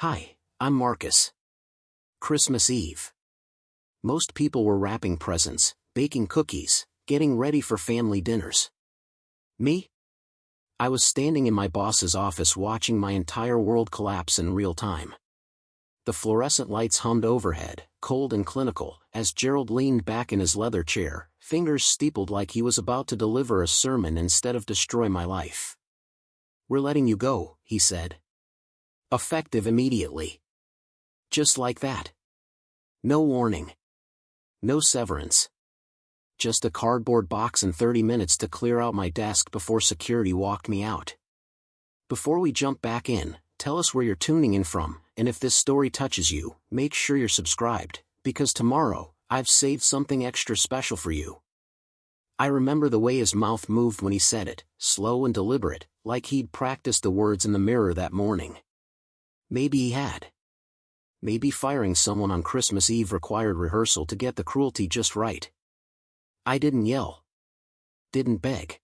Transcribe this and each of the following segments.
Hi, I'm Marcus. Christmas Eve. Most people were wrapping presents, baking cookies, getting ready for family dinners. Me? I was standing in my boss's office watching my entire world collapse in real time. The fluorescent lights hummed overhead, cold and clinical, as Gerald leaned back in his leather chair, fingers steepled like he was about to deliver a sermon instead of destroy my life. "We're letting you go," he said. Effective immediately. Just like that. No warning. No severance. Just a cardboard box and 30 minutes to clear out my desk before security walked me out. Before we jump back in, tell us where you're tuning in from, and if this story touches you, make sure you're subscribed, because tomorrow, I've saved something extra special for you. I remember the way his mouth moved when he said it, slow and deliberate, like he'd practiced the words in the mirror that morning. Maybe he had. Maybe firing someone on Christmas Eve required rehearsal to get the cruelty just right. I didn't yell. Didn't beg.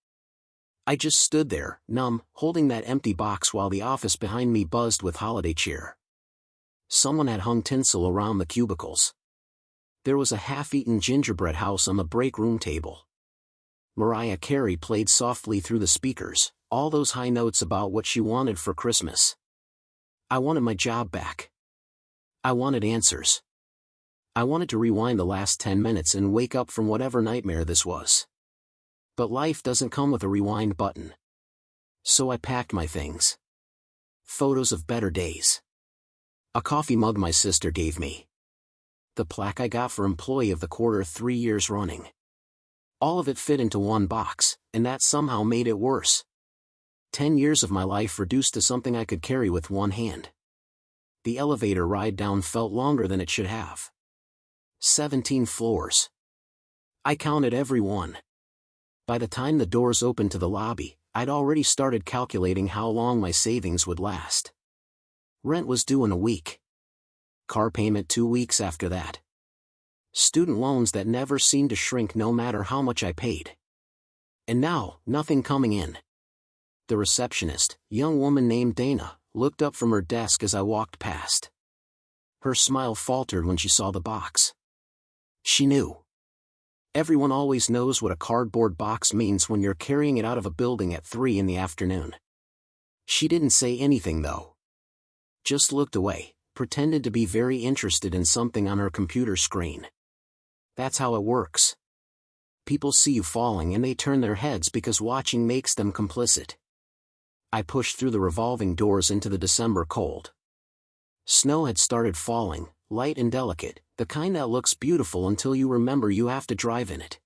I just stood there, numb, holding that empty box while the office behind me buzzed with holiday cheer. Someone had hung tinsel around the cubicles. There was a half-eaten gingerbread house on the break room table. Mariah Carey played softly through the speakers, all those high notes about what she wanted for Christmas. I wanted my job back. I wanted answers. I wanted to rewind the last 10 minutes and wake up from whatever nightmare this was. But life doesn't come with a rewind button. So I packed my things. Photos of better days. A coffee mug my sister gave me. The plaque I got for Employee of the Quarter 3 years running. All of it fit into one box, and that somehow made it worse. 10 years of my life reduced to something I could carry with one hand. The elevator ride down felt longer than it should have. 17 floors. I counted every one. By the time the doors opened to the lobby, I'd already started calculating how long my savings would last. Rent was due in a week. Car payment 2 weeks after that. Student loans that never seemed to shrink no matter how much I paid. And now, nothing coming in. The receptionist, young woman named Dana, looked up from her desk as I walked past. Her smile faltered when she saw the box. She knew. Everyone always knows what a cardboard box means when you're carrying it out of a building at 3 in the afternoon. She didn't say anything though. Just looked away, pretended to be very interested in something on her computer screen. That's how it works. People see you falling and they turn their heads because watching makes them complicit. I pushed through the revolving doors into the December cold. Snow had started falling, light and delicate, the kind that looks beautiful until you remember you have to drive in it.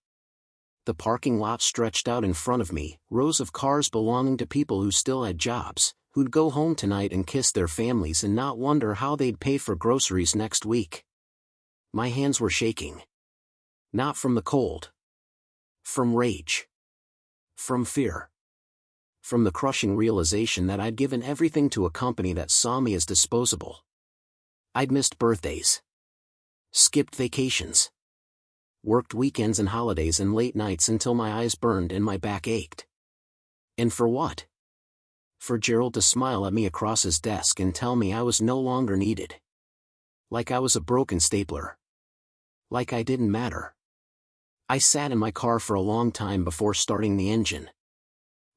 The parking lot stretched out in front of me, rows of cars belonging to people who still had jobs, who'd go home tonight and kiss their families and not wonder how they'd pay for groceries next week. My hands were shaking. Not from the cold. From rage. From fear. From the crushing realization that I'd given everything to a company that saw me as disposable. I'd missed birthdays. Skipped vacations. Worked weekends and holidays and late nights until my eyes burned and my back ached. And for what? For Gerald to smile at me across his desk and tell me I was no longer needed. Like I was a broken stapler. Like I didn't matter. I sat in my car for a long time before starting the engine.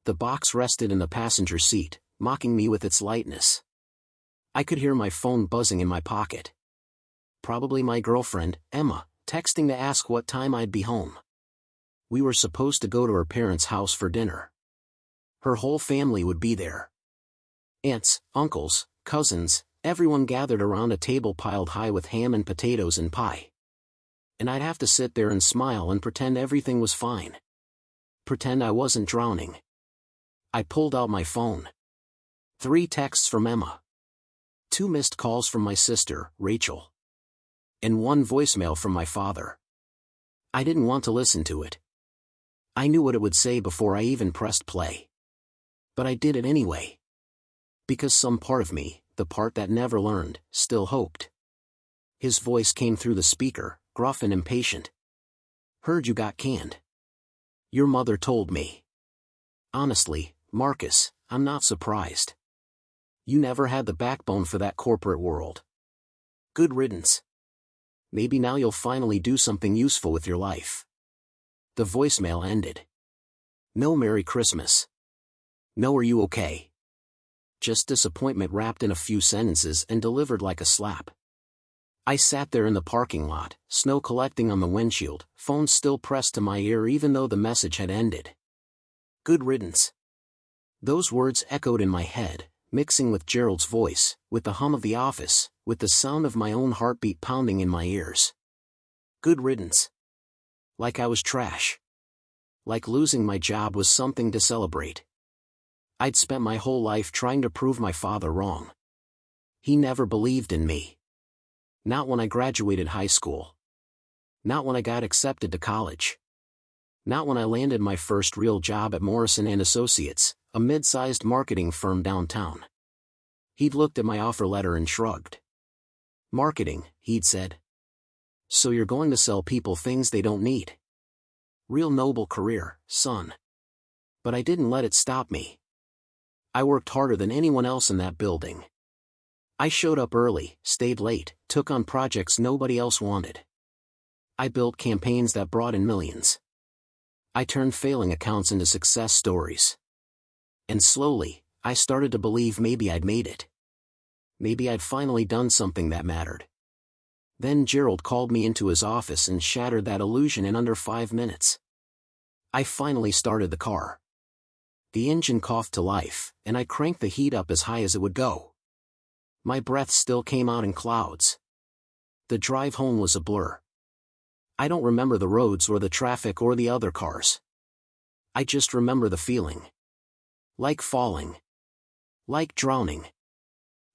The box rested in the passenger seat, mocking me with its lightness. I could hear my phone buzzing in my pocket. Probably my girlfriend, Emma, texting to ask what time I'd be home. We were supposed to go to her parents' house for dinner. Her whole family would be there. Aunts, uncles, cousins, everyone gathered around a table piled high with ham and potatoes and pie. And I'd have to sit there and smile and pretend everything was fine. Pretend I wasn't drowning. I pulled out my phone. 3 texts from Emma. 2 missed calls from my sister, Rachel. And 1 voicemail from my father. I didn't want to listen to it. I knew what it would say before I even pressed play. But I did it anyway. Because some part of me, the part that never learned, still hoped. His voice came through the speaker, gruff and impatient. "Heard you got canned. Your mother told me." Honestly, Marcus, I'm not surprised. You never had the backbone for that corporate world. Good riddance. Maybe now you'll finally do something useful with your life. The voicemail ended. No Merry Christmas. No Are you okay? Just disappointment wrapped in a few sentences and delivered like a slap. I sat there in the parking lot, snow collecting on the windshield, phone still pressed to my ear even though the message had ended. Good riddance. Those words echoed in my head, mixing with Gerald's voice, with the hum of the office, with the sound of my own heartbeat pounding in my ears. Good riddance. Like I was trash. Like losing my job was something to celebrate. I'd spent my whole life trying to prove my father wrong. He never believed in me. Not when I graduated high school. Not when I got accepted to college. Not when I landed my first real job at Morrison & Associates, a mid-sized marketing firm downtown. He'd looked at my offer letter and shrugged. Marketing, he'd said. So you're going to sell people things they don't need. Real noble career, son. But I didn't let it stop me. I worked harder than anyone else in that building. I showed up early, stayed late, took on projects nobody else wanted. I built campaigns that brought in millions. I turned failing accounts into success stories. And slowly, I started to believe maybe I'd made it. Maybe I'd finally done something that mattered. Then Gerald called me into his office and shattered that illusion in under 5 minutes. I finally started the car. The engine coughed to life, and I cranked the heat up as high as it would go. My breath still came out in clouds. The drive home was a blur. I don't remember the roads or the traffic or the other cars. I just remember the feeling. Like falling. Like drowning.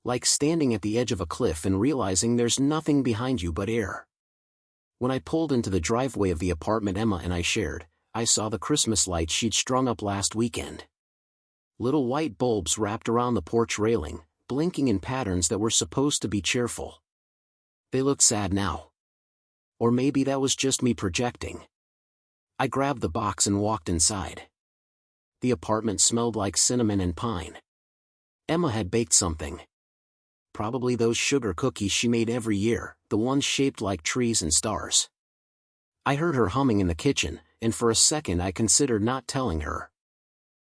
Like standing at the edge of a cliff and realizing there's nothing behind you but air. When I pulled into the driveway of the apartment Emma and I shared, I saw the Christmas lights she'd strung up last weekend. Little white bulbs wrapped around the porch railing, blinking in patterns that were supposed to be cheerful. They looked sad now. Or maybe that was just me projecting. I grabbed the box and walked inside. The apartment smelled like cinnamon and pine. Emma had baked something. Probably those sugar cookies she made every year, the ones shaped like trees and stars. I heard her humming in the kitchen, and for a second I considered not telling her.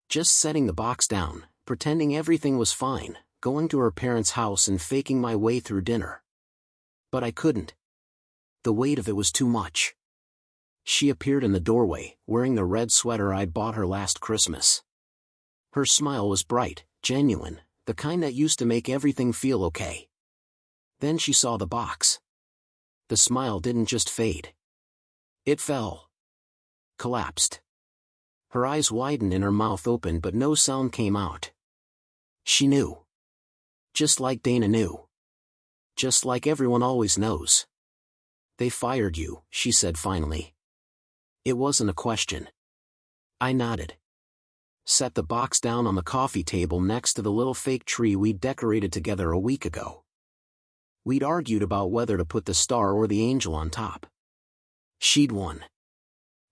Just setting the box down, pretending everything was fine, going to her parents' house and faking my way through dinner. But I couldn't. The weight of it was too much. She appeared in the doorway, wearing the red sweater I'd bought her last Christmas. Her smile was bright, genuine, the kind that used to make everything feel okay. Then she saw the box. The smile didn't just fade. It fell. Collapsed. Her eyes widened and her mouth opened but no sound came out. She knew. Just like Dana knew. Just like everyone always knows. They fired you, she said finally. It wasn't a question. I nodded. Set the box down on the coffee table next to the little fake tree we'd decorated together a week ago. We'd argued about whether to put the star or the angel on top. She'd won.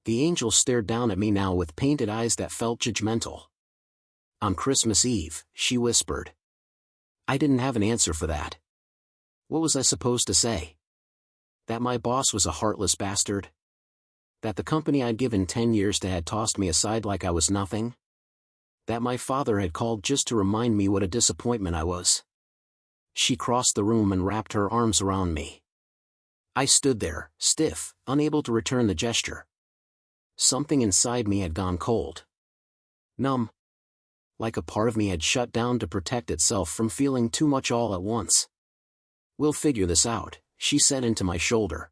The angel stared down at me now with painted eyes that felt judgmental. On Christmas Eve, she whispered. I didn't have an answer for that. What was I supposed to say? That my boss was a heartless bastard? That the company I'd given 10 years to had tossed me aside like I was nothing? That my father had called just to remind me what a disappointment I was? She crossed the room and wrapped her arms around me. I stood there, stiff, unable to return the gesture. Something inside me had gone cold. Numb. Like a part of me had shut down to protect itself from feeling too much all at once. We'll figure this out, she said into my shoulder.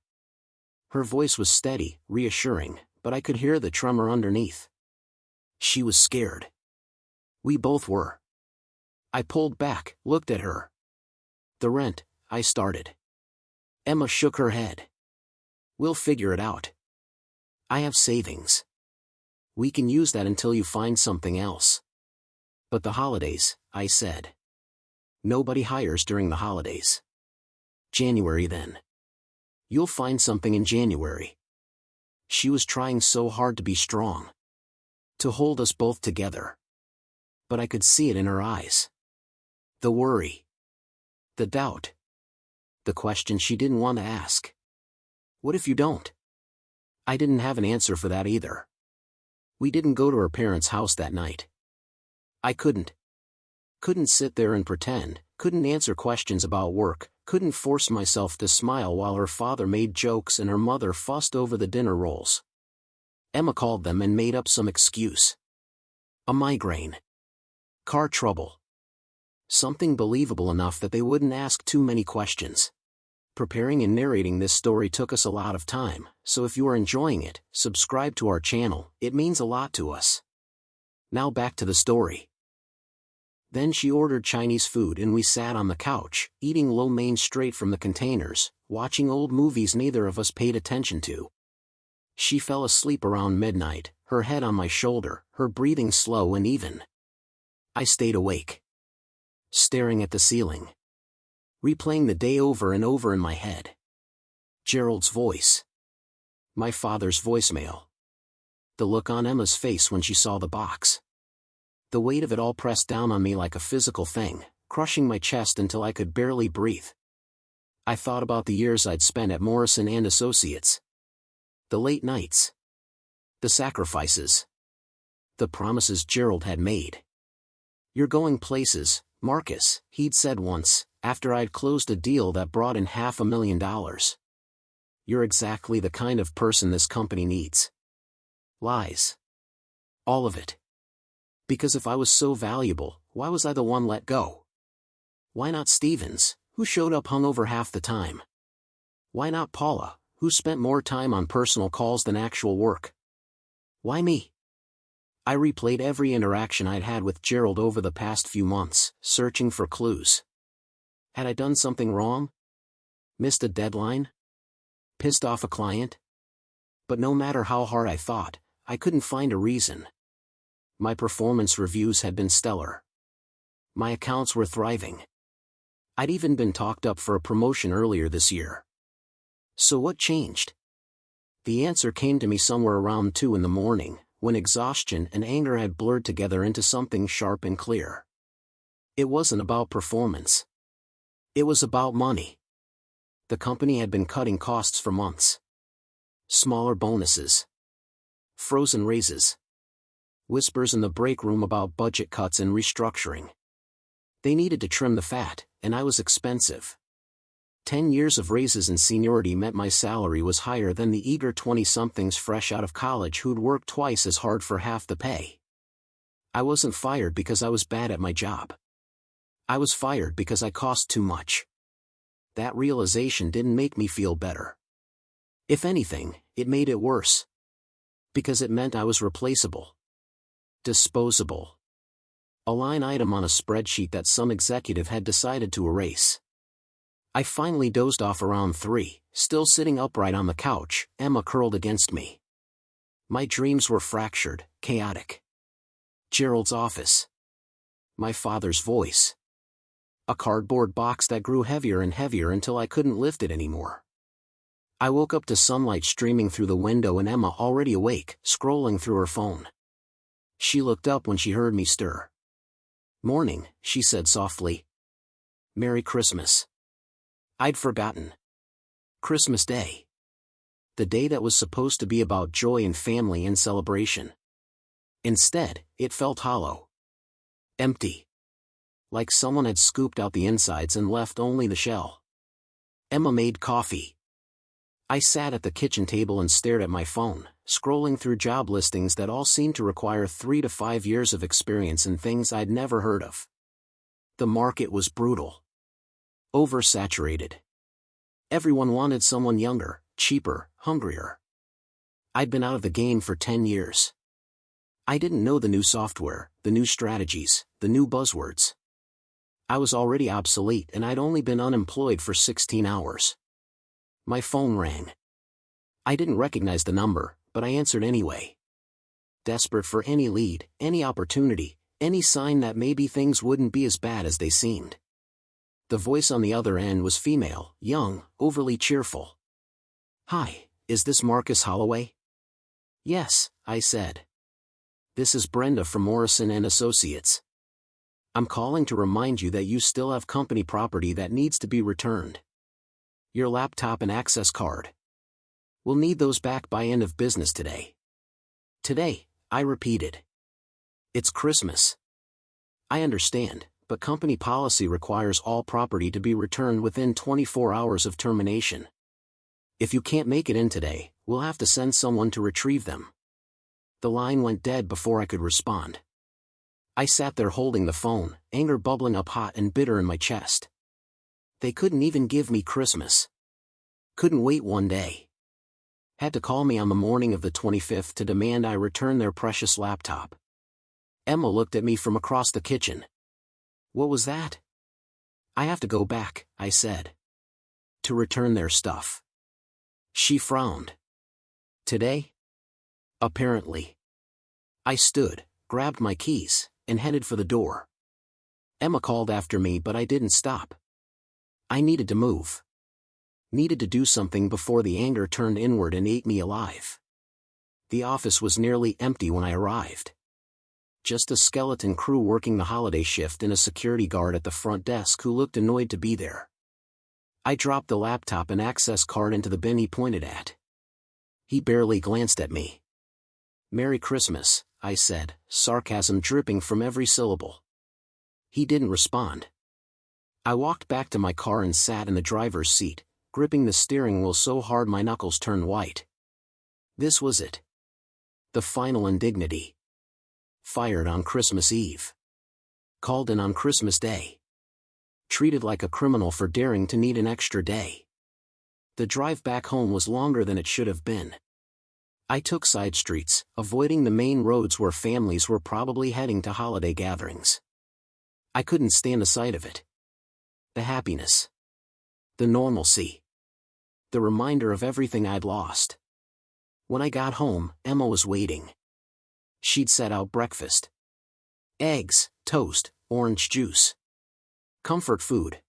Her voice was steady, reassuring, but I could hear the tremor underneath. She was scared. We both were. I pulled back, looked at her. The rent, I started. Emma shook her head. We'll figure it out. I have savings. We can use that until you find something else. But the holidays, I said. Nobody hires during the holidays. January then. You'll find something in January. She was trying so hard to be strong. To hold us both together. But I could see it in her eyes. The worry. The doubt. The question she didn't want to ask. What if you don't? I didn't have an answer for that either. We didn't go to her parents' house that night. I couldn't. Couldn't sit there and pretend, couldn't answer questions about work, couldn't force myself to smile while her father made jokes and her mother fussed over the dinner rolls. Emma called them and made up some excuse. A migraine. Car trouble. Something believable enough that they wouldn't ask too many questions. Preparing and narrating this story took us a lot of time, so if you are enjoying it, subscribe to our channel, it means a lot to us. Now back to the story. Then she ordered Chinese food and we sat on the couch, eating lo mein straight from the containers, watching old movies neither of us paid attention to. She fell asleep around midnight, her head on my shoulder, her breathing slow and even. I stayed awake, staring at the ceiling, replaying the day over and over in my head. Gerald's voice. My father's voicemail. The look on Emma's face when she saw the box. The weight of it all pressed down on me like a physical thing, crushing my chest until I could barely breathe. I thought about the years I'd spent at Morrison and Associates. The late nights. The sacrifices. The promises Gerald had made. "You're going places, Marcus," he'd said once, after I'd closed a deal that brought in $500,000. "You're exactly the kind of person this company needs." Lies. All of it. Because if I was so valuable, why was I the one let go? Why not Stevens, who showed up hungover half the time? Why not Paula, who spent more time on personal calls than actual work? Why me? I replayed every interaction I'd had with Gerald over the past few months, searching for clues. Had I done something wrong? Missed a deadline? Pissed off a client? But no matter how hard I thought, I couldn't find a reason. My performance reviews had been stellar. My accounts were thriving. I'd even been talked up for a promotion earlier this year. So what changed? The answer came to me somewhere around 2 in the morning, when exhaustion and anger had blurred together into something sharp and clear. It wasn't about performance. It was about money. The company had been cutting costs for months. Smaller bonuses. Frozen raises. Whispers in the break room about budget cuts and restructuring. They needed to trim the fat, and I was expensive. 10 years of raises and seniority meant my salary was higher than the eager 20-somethings fresh out of college who'd worked twice as hard for half the pay. I wasn't fired because I was bad at my job. I was fired because I cost too much. That realization didn't make me feel better. If anything, it made it worse. Because it meant I was replaceable. Disposable. A line item on a spreadsheet that some executive had decided to erase. I finally dozed off around 3, still sitting upright on the couch, Emma curled against me. My dreams were fractured, chaotic. Gerald's office. My father's voice. A cardboard box that grew heavier and heavier until I couldn't lift it anymore. I woke up to sunlight streaming through the window and Emma already awake, scrolling through her phone. She looked up when she heard me stir. "Morning," she said softly. "Merry Christmas." I'd forgotten. Christmas Day. The day that was supposed to be about joy and family and celebration. Instead, it felt hollow. Empty. Like someone had scooped out the insides and left only the shell. Emma made coffee. I sat at the kitchen table and stared at my phone, scrolling through job listings that all seemed to require 3 to 5 years of experience in things I'd never heard of. The market was brutal. Oversaturated. Everyone wanted someone younger, cheaper, hungrier. I'd been out of the game for 10 years. I didn't know the new software, the new strategies, the new buzzwords. I was already obsolete and I'd only been unemployed for 16 hours. My phone rang. I didn't recognize the number, but I answered anyway. Desperate for any lead, any opportunity, any sign that maybe things wouldn't be as bad as they seemed. The voice on the other end was female, young, overly cheerful. "Hi, is this Marcus Holloway?" "Yes," I said. "This is Brenda from Morrison and Associates." I'm calling to remind you that you still have company property that needs to be returned. Your laptop and access card. We'll need those back by end of business today. Today, I repeated. It's Christmas. I understand, but company policy requires all property to be returned within 24 hours of termination. If you can't make it in today, we'll have to send someone to retrieve them. The line went dead before I could respond. I sat there holding the phone, anger bubbling up hot and bitter in my chest. They couldn't even give me Christmas. Couldn't wait one day. Had to call me on the morning of the 25th to demand I return their precious laptop. Emma looked at me from across the kitchen. What was that? I have to go back, I said. To return their stuff. She frowned. Today? Apparently. I stood, grabbed my keys, and headed for the door. Emma called after me, but I didn't stop. I needed to move. Needed to do something before the anger turned inward and ate me alive. The office was nearly empty when I arrived. Just a skeleton crew working the holiday shift and a security guard at the front desk who looked annoyed to be there. I dropped the laptop and access card into the bin he pointed at. He barely glanced at me. Merry Christmas, I said, sarcasm dripping from every syllable. He didn't respond. I walked back to my car and sat in the driver's seat, gripping the steering wheel so hard my knuckles turned white. This was it. The final indignity. Fired on Christmas Eve. Called in on Christmas Day. Treated like a criminal for daring to need an extra day. The drive back home was longer than it should have been. I took side streets, avoiding the main roads where families were probably heading to holiday gatherings. I couldn't stand the sight of it. The happiness. The normalcy. The reminder of everything I'd lost. When I got home, Emma was waiting. She'd set out breakfast. Eggs, toast, orange juice. Comfort food.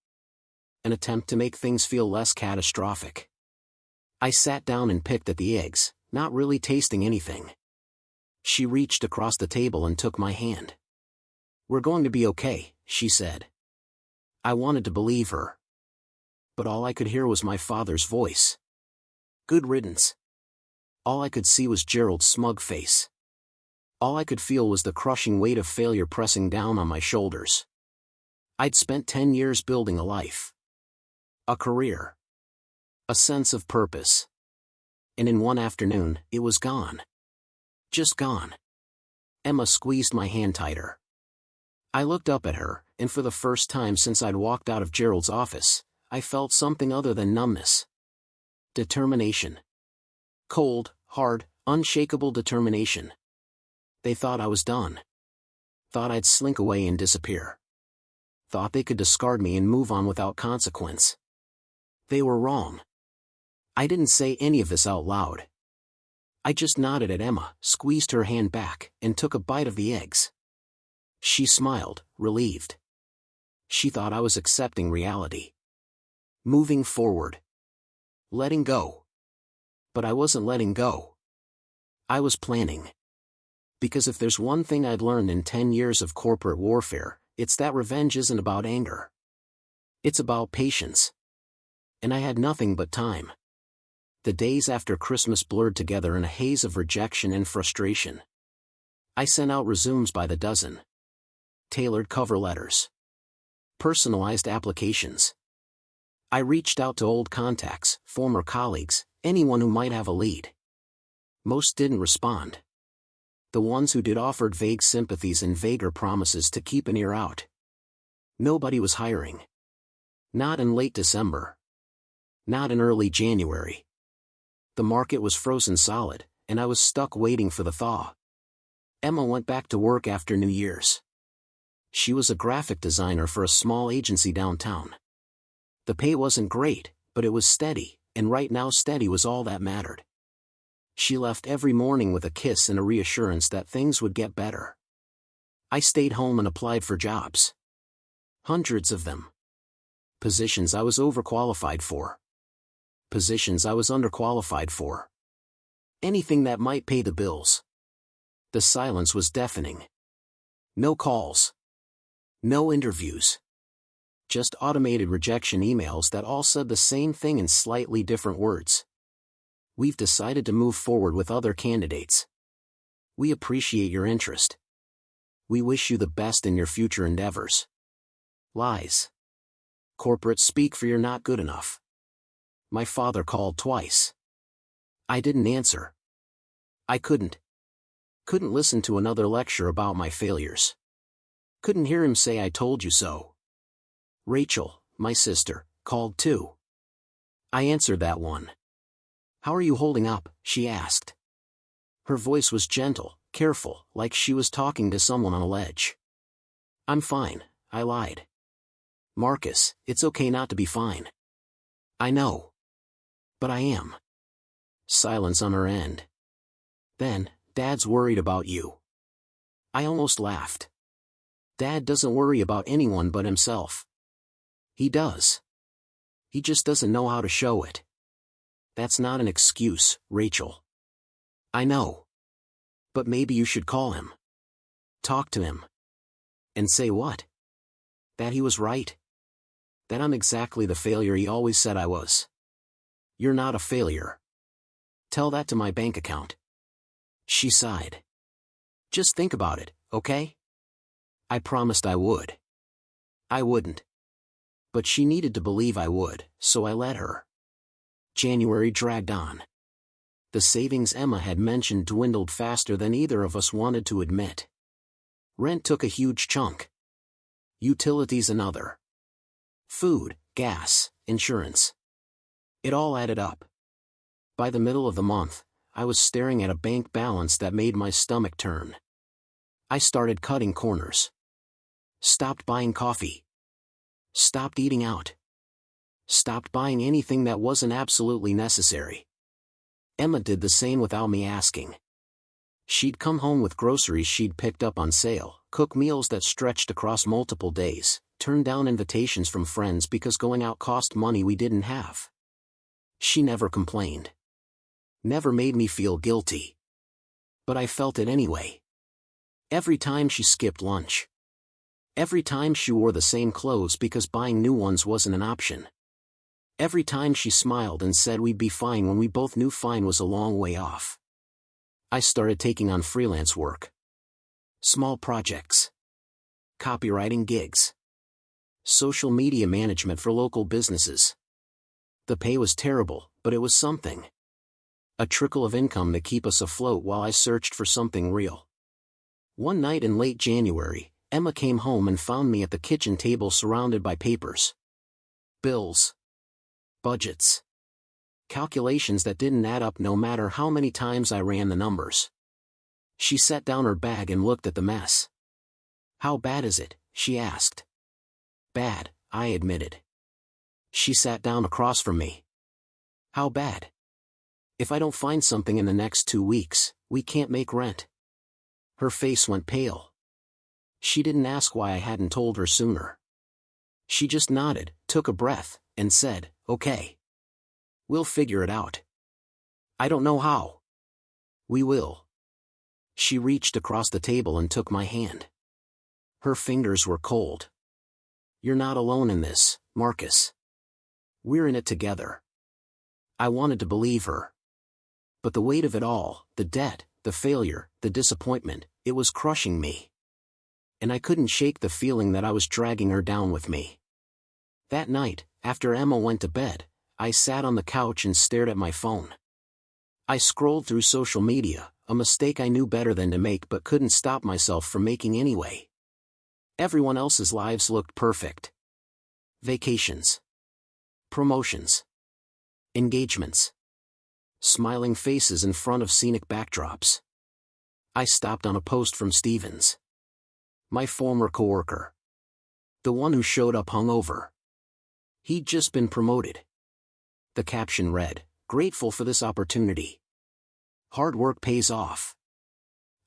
An attempt to make things feel less catastrophic. I sat down and picked at the eggs, not really tasting anything. She reached across the table and took my hand. We're going to be okay, she said. I wanted to believe her. But all I could hear was my father's voice. Good riddance. All I could see was Gerald's smug face. All I could feel was the crushing weight of failure pressing down on my shoulders. I'd spent 10 years building a life. A career. A sense of purpose. And in one afternoon, it was gone. Just gone. Emma squeezed my hand tighter. I looked up at her, and for the first time since I'd walked out of Gerald's office, I felt something other than numbness. Determination. Cold, hard, unshakable determination. They thought I was done. Thought I'd slink away and disappear. Thought they could discard me and move on without consequence. They were wrong. I didn't say any of this out loud. I just nodded at Emma, squeezed her hand back, and took a bite of the eggs. She smiled, relieved. She thought I was accepting reality. Moving forward. Letting go. But I wasn't letting go. I was planning. Because if there's one thing I'd learned in 10 years of corporate warfare, it's that revenge isn't about anger. It's about patience. And I had nothing but time. The days after Christmas blurred together in a haze of rejection and frustration. I sent out resumes by the dozen. Tailored cover letters. Personalized applications. I reached out to old contacts, former colleagues, anyone who might have a lead. Most didn't respond. The ones who did offered vague sympathies and vaguer promises to keep an ear out. Nobody was hiring. Not in late December. Not in early January. The market was frozen solid, and I was stuck waiting for the thaw. Emma went back to work after New Year's. She was a graphic designer for a small agency downtown. The pay wasn't great, but it was steady, and right now steady was all that mattered. She left every morning with a kiss and a reassurance that things would get better. I stayed home and applied for jobs. Hundreds of them. Positions I was overqualified for. Positions I was underqualified for. Anything that might pay the bills. The silence was deafening. No calls. No interviews. Just automated rejection emails that all said the same thing in slightly different words. We've decided to move forward with other candidates. We appreciate your interest. We wish you the best in your future endeavors. Lies. Corporate speak for you're not good enough. My father called twice. I didn't answer. I couldn't listen to another lecture about my failures. Couldn't hear him say I told you so. Rachel, my sister, called too. I answered that one. How are you holding up? She asked. Her voice was gentle, careful, like she was talking to someone on a ledge. I'm fine, I lied. Marcus, it's okay not to be fine. I know. But I am. Silence on her end. Then, Dad's worried about you. I almost laughed. Dad doesn't worry about anyone but himself. He does. He just doesn't know how to show it. That's not an excuse, Rachel. I know. But maybe you should call him. Talk to him. And say what? That he was right? That I'm exactly the failure he always said I was. You're not a failure. Tell that to my bank account. She sighed. Just think about it, okay? I promised I would. I wouldn't. But she needed to believe I would, so I let her. January dragged on. The savings Emma had mentioned dwindled faster than either of us wanted to admit. Rent took a huge chunk. Utilities another. Food, gas, insurance. It all added up. By the middle of the month, I was staring at a bank balance that made my stomach turn. I started cutting corners. Stopped buying coffee. Stopped eating out. Stopped buying anything that wasn't absolutely necessary. Emma did the same without me asking. She'd come home with groceries she'd picked up on sale, cook meals that stretched across multiple days, turn down invitations from friends because going out cost money we didn't have. She never complained. Never made me feel guilty. But I felt it anyway. Every time she skipped lunch. Every time she wore the same clothes because buying new ones wasn't an option. Every time she smiled and said we'd be fine when we both knew fine was a long way off. I started taking on freelance work. Small projects. Copywriting gigs. Social media management for local businesses. The pay was terrible, but it was something. A trickle of income to keep us afloat while I searched for something real. One night in late January, Emma came home and found me at the kitchen table surrounded by papers. Bills. Budgets. Calculations that didn't add up no matter how many times I ran the numbers. She set down her bag and looked at the mess. How bad is it? She asked. Bad, I admitted. She sat down across from me. How bad? If I don't find something in the next 2 weeks, we can't make rent. Her face went pale. She didn't ask why I hadn't told her sooner. She just nodded, took a breath, and said, okay. We'll figure it out. I don't know how. We will. She reached across the table and took my hand. Her fingers were cold. You're not alone in this, Marcus. We're in it together. I wanted to believe her. But the weight of it all, the debt, the failure, the disappointment, it was crushing me. And I couldn't shake the feeling that I was dragging her down with me. That night, after Emma went to bed, I sat on the couch and stared at my phone. I scrolled through social media, a mistake I knew better than to make but couldn't stop myself from making anyway. Everyone else's lives looked perfect. Vacations. Promotions. Engagements. Smiling faces in front of scenic backdrops. I stopped on a post from Stevens. My former coworker. The one who showed up hungover. He'd just been promoted. The caption read, "Grateful for this opportunity. Hard work pays off."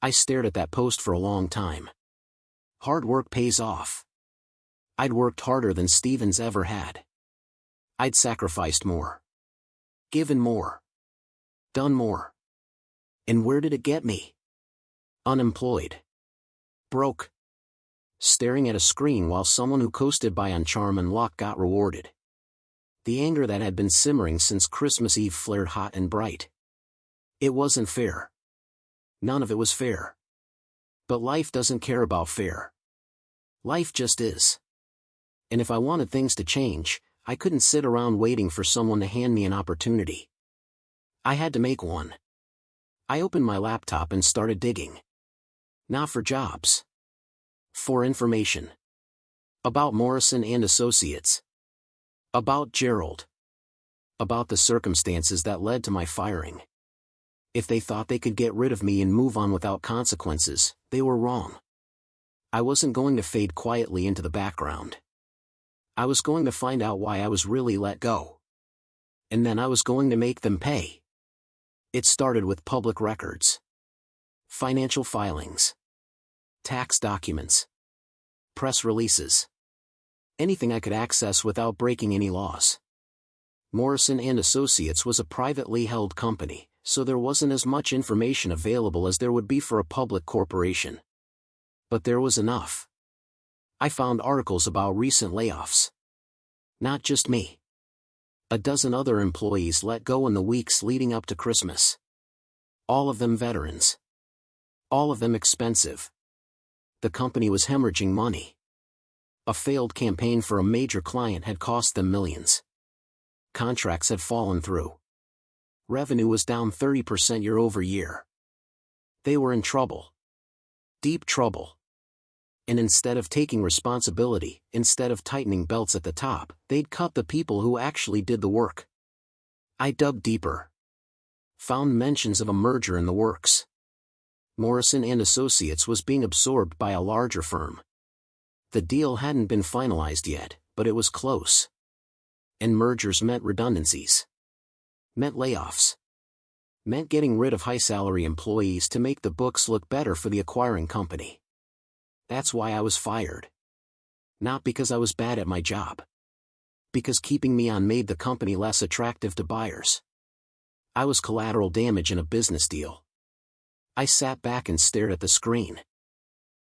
I stared at that post for a long time. Hard work pays off. I'd worked harder than Stevens ever had. I'd sacrificed more. Given more. Done more. And where did it get me? Unemployed. Broke. staring at a screen while someone who coasted by on charm and luck got rewarded. The anger that had been simmering since Christmas Eve flared hot and bright. It wasn't fair. None of it was fair. But life doesn't care about fair. Life just is. And if I wanted things to change, I couldn't sit around waiting for someone to hand me an opportunity. I had to make one. I opened my laptop and started digging. Not for jobs. For information. About Morrison and Associates. About Gerald. About the circumstances that led to my firing. If they thought they could get rid of me and move on without consequences, they were wrong. I wasn't going to fade quietly into the background. I was going to find out why I was really let go. And then I was going to make them pay. It started with public records. Financial filings. Tax documents. Press releases. Anything I could access without breaking any laws. Morrison and Associates was a privately held company, so there wasn't as much information available as there would be for a public corporation. But there was enough. I found articles about recent layoffs. Not just me. A dozen other employees let go in the weeks leading up to Christmas. All of them veterans. All of them expensive. The company was hemorrhaging money. A failed campaign for a major client had cost them millions. Contracts had fallen through. Revenue was down 30% year over year. They were in trouble. Deep trouble. And instead of taking responsibility, instead of tightening belts at the top, they'd cut the people who actually did the work. I dug deeper. Found mentions of a merger in the works. Morrison and Associates was being absorbed by a larger firm. The deal hadn't been finalized yet, but it was close. And mergers meant redundancies. Meant layoffs. Meant getting rid of high-salary employees to make the books look better for the acquiring company. That's why I was fired. Not because I was bad at my job. Because keeping me on made the company less attractive to buyers. I was collateral damage in a business deal. I sat back and stared at the screen.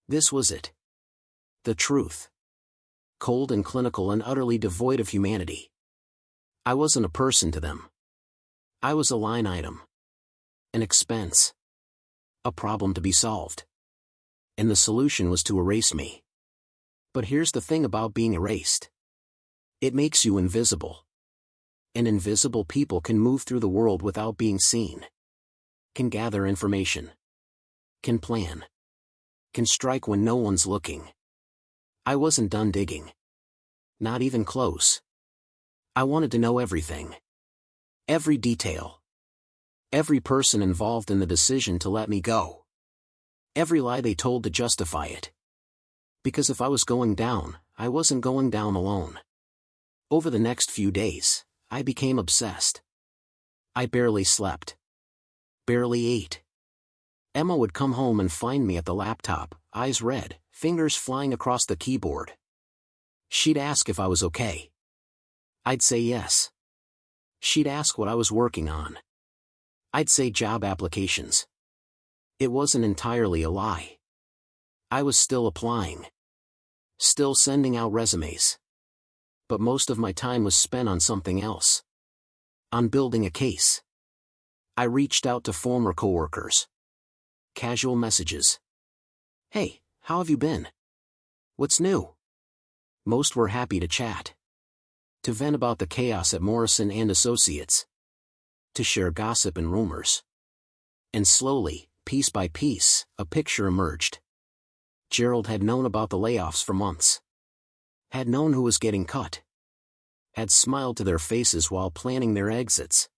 This was it. The truth. Cold and clinical and utterly devoid of humanity. I wasn't a person to them. I was a line item. An expense. A problem to be solved. And the solution was to erase me. But here's the thing about being erased. It makes you invisible. And invisible people can move through the world without being seen. Can gather information. Can plan. Can strike when no one's looking. I wasn't done digging. Not even close. I wanted to know everything. Every detail. Every person involved in the decision to let me go. Every lie they told to justify it. Because if I was going down, I wasn't going down alone. Over the next few days, I became obsessed. I barely slept. Barely ate. Emma would come home and find me at the laptop, eyes red, fingers flying across the keyboard. She'd ask if I was okay. I'd say yes. She'd ask what I was working on. I'd say job applications. It wasn't entirely a lie. I was still applying. Still sending out resumes. But most of my time was spent on something else. On building a case. I reached out to former coworkers. Casual messages. Hey, how have you been? What's new? Most were happy to chat. To vent about the chaos at Morrison and Associates. To share gossip and rumors. And slowly, piece by piece, a picture emerged. Gerald had known about the layoffs for months. Had known who was getting cut. Had smiled to their faces while planning their exits.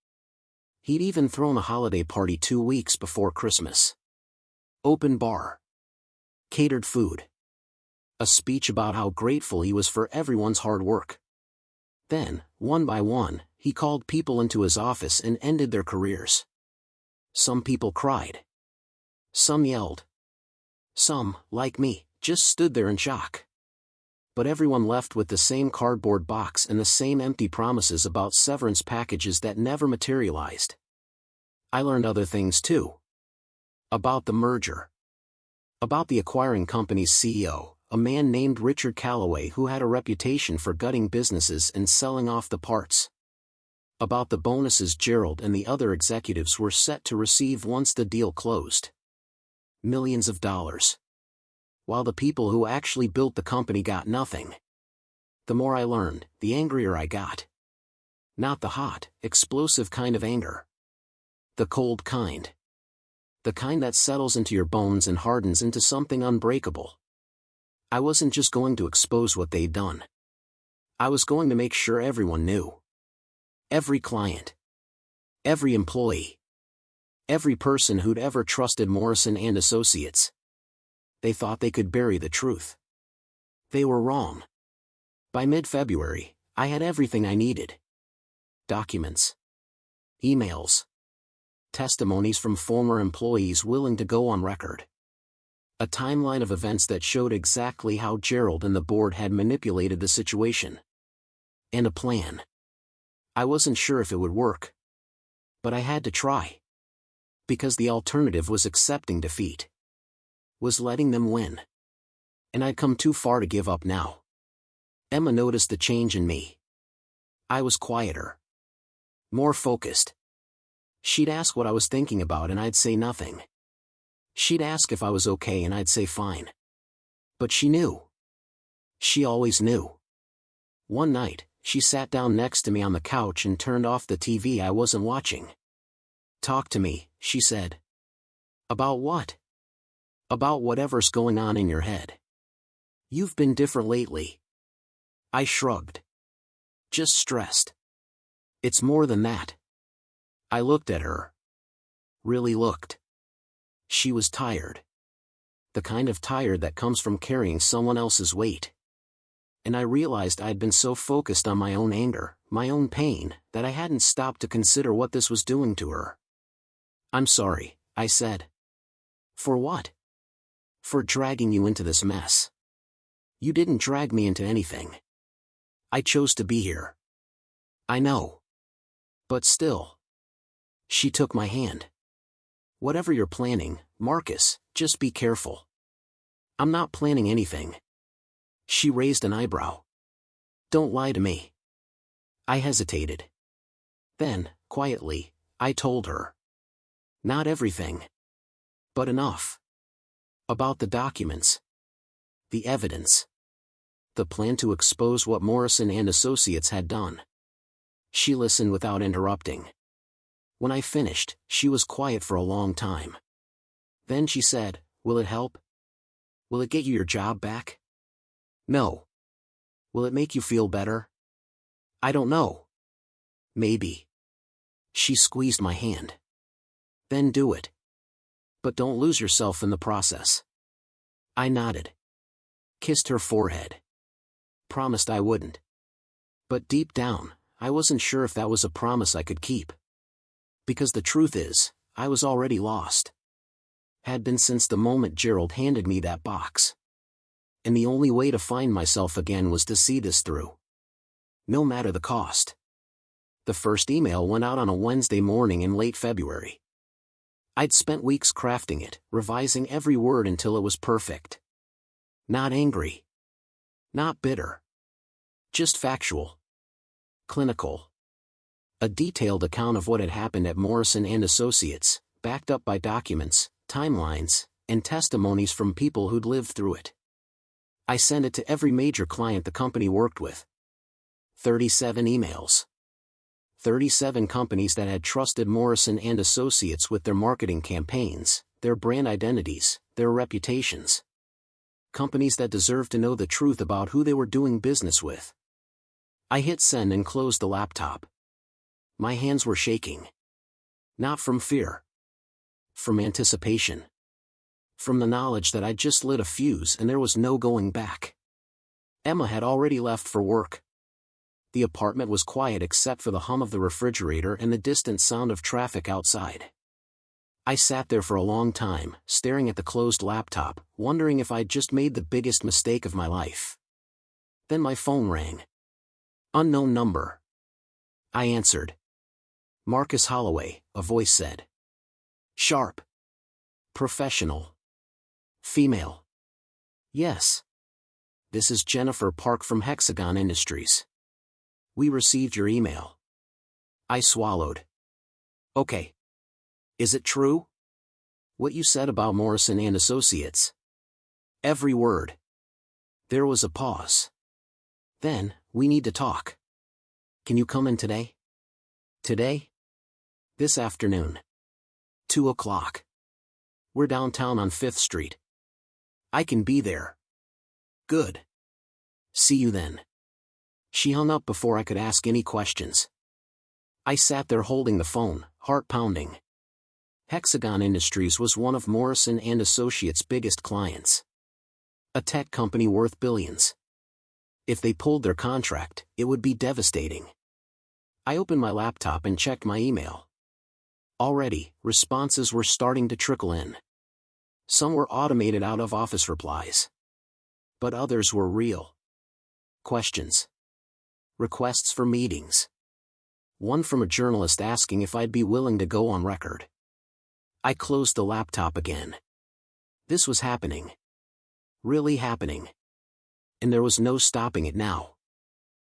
He'd even thrown a holiday party 2 weeks before Christmas. Open bar. Catered food. A speech about how grateful he was for everyone's hard work. Then, one by one, he called people into his office and ended their careers. Some people cried. Some yelled. Some, like me, just stood there in shock. But everyone left with the same cardboard box and the same empty promises about severance packages that never materialized. I learned other things too. About the merger. About the acquiring company's CEO, a man named Richard Calloway who had a reputation for gutting businesses and selling off the parts. About the bonuses Gerald and the other executives were set to receive once the deal closed. Millions of dollars. While the people who actually built the company got nothing. The more I learned, the angrier I got. Not the hot, explosive kind of anger. The cold kind. The kind that settles into your bones and hardens into something unbreakable. I wasn't just going to expose what they'd done. I was going to make sure everyone knew. Every client. Every employee. Every person who'd ever trusted Morrison and Associates. They thought they could bury the truth. They were wrong. By mid-February, I had everything I needed. Documents. Emails. Testimonies from former employees willing to go on record. A timeline of events that showed exactly how Gerald and the board had manipulated the situation. And a plan. I wasn't sure if it would work. But I had to try. Because the alternative was accepting defeat. Was letting them win. And I'd come too far to give up now. Emma noticed the change in me. I was quieter. More focused. She'd ask what I was thinking about and I'd say nothing. She'd ask if I was okay and I'd say fine. But she knew. She always knew. One night, she sat down next to me on the couch and turned off the TV I wasn't watching. "Talk to me," she said. "About what?" "About whatever's going on in your head. You've been different lately." I shrugged. "Just stressed." "It's more than that." I looked at her. Really looked. She was tired. The kind of tired that comes from carrying someone else's weight. And I realized I'd been so focused on my own anger, my own pain, that I hadn't stopped to consider what this was doing to her. "I'm sorry," I said. "For what?" "For dragging you into this mess." "You didn't drag me into anything. I chose to be here." "I know. But still." She took my hand. "Whatever you're planning, Marcus, just be careful." "I'm not planning anything." She raised an eyebrow. "Don't lie to me." I hesitated. Then, quietly, I told her. Not everything. But enough. About the documents. The evidence. The plan to expose what Morrison and Associates had done. She listened without interrupting. When I finished, she was quiet for a long time. Then she said, "Will it help? Will it get you your job back?" "No." "Will it make you feel better?" "I don't know." "Maybe." She squeezed my hand. "Then do it. But don't lose yourself in the process." I nodded. Kissed her forehead. Promised I wouldn't. But deep down, I wasn't sure if that was a promise I could keep. Because the truth is, I was already lost. Had been since the moment Gerald handed me that box. And the only way to find myself again was to see this through. No matter the cost. The first email went out on a Wednesday morning in late February. I'd spent weeks crafting it, revising every word until it was perfect. Not angry. Not bitter. Just factual. Clinical. A detailed account of what had happened at Morrison and Associates, backed up by documents, timelines, and testimonies from people who'd lived through it. I sent it to every major client the company worked with. 37 emails. 37 companies that had trusted Morrison and Associates with their marketing campaigns, their brand identities, their reputations. Companies that deserved to know the truth about who they were doing business with. I hit send and closed the laptop. My hands were shaking. Not from fear. From anticipation. From the knowledge that I'd just lit a fuse and there was no going back. Emma had already left for work. The apartment was quiet except for the hum of the refrigerator and the distant sound of traffic outside. I sat there for a long time, staring at the closed laptop, wondering if I'd just made the biggest mistake of my life. Then my phone rang. Unknown number. I answered. "Marcus Holloway," a voice said. Sharp. Professional. Female. Yes. This is Jennifer Park from Hexagon Industries. We received your email. I swallowed. Okay. Is it true? What you said about Morrison and Associates? Every word. There was a pause. Then, we need to talk. Can you come in today? Today? This afternoon. 2 o'clock. We're downtown on 5th Street. I can be there. Good. See you then. She hung up before I could ask any questions. I sat there holding the phone, heart pounding. Hexagon Industries was one of Morrison and Associates' biggest clients. A tech company worth billions. If they pulled their contract, it would be devastating. I opened my laptop and checked my email. Already, responses were starting to trickle in. Some were automated out-of-office replies. But others were real. Questions. Requests for meetings. One from a journalist asking if I'd be willing to go on record. I closed the laptop again. This was happening. Really happening. And there was no stopping it now.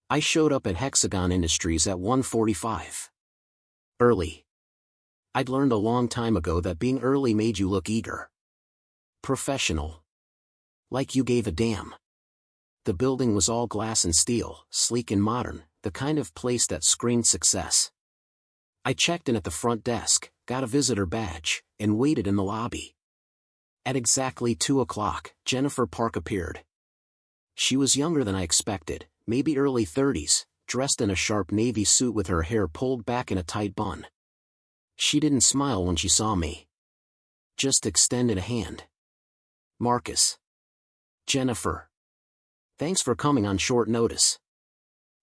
I showed up at Hexagon Industries at 1:45. Early. I'd learned a long time ago that being early made you look eager. Professional. Like you gave a damn. The building was all glass and steel, sleek and modern, the kind of place that screamed success. I checked in at the front desk, got a visitor badge, and waited in the lobby. At exactly 2 o'clock, Jennifer Park appeared. She was younger than I expected, maybe early 30s, dressed in a sharp navy suit with her hair pulled back in a tight bun. She didn't smile when she saw me. Just extended a hand. Marcus. Jennifer. Thanks for coming on short notice.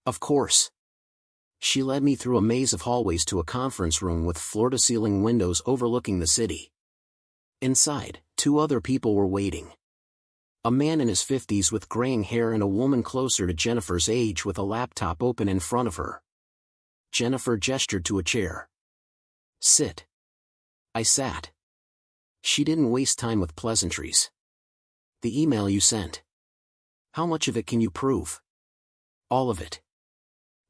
Of course. She led me through a maze of hallways to a conference room with floor-to-ceiling windows overlooking the city. Inside, 2 other people were waiting. A man in his 50s with graying hair and a woman closer to Jennifer's age with a laptop open in front of her. Jennifer gestured to a chair. Sit. I sat. She didn't waste time with pleasantries. The email you sent. How much of it can you prove? All of it.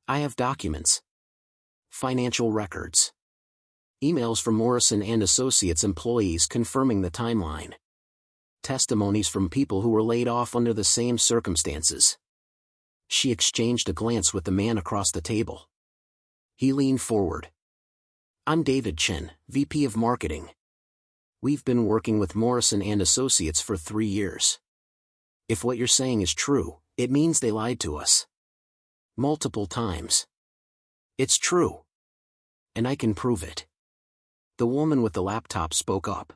I have documents. Financial records. Emails from Morrison and Associates employees confirming the timeline. Testimonies from people who were laid off under the same circumstances. She exchanged a glance with the man across the table. He leaned forward. I'm David Chen, VP of Marketing. We've been working with Morrison and Associates for 3 years. If what you're saying is true, it means they lied to us. Multiple times. It's true. And I can prove it. The woman with the laptop spoke up.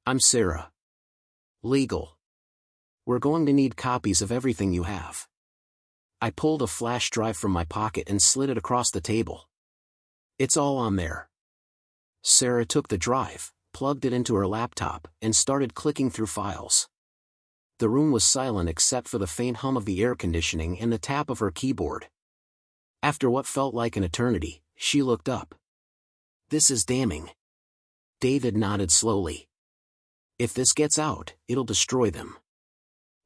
I'm Sarah. Legal. We're going to need copies of everything you have. I pulled a flash drive from my pocket and slid it across the table. It's all on there. Sarah took the drive, plugged it into her laptop, and started clicking through files. The room was silent except for the faint hum of the air conditioning and the tap of her keyboard. After what felt like an eternity, she looked up. This is damning. David nodded slowly. If this gets out, it'll destroy them.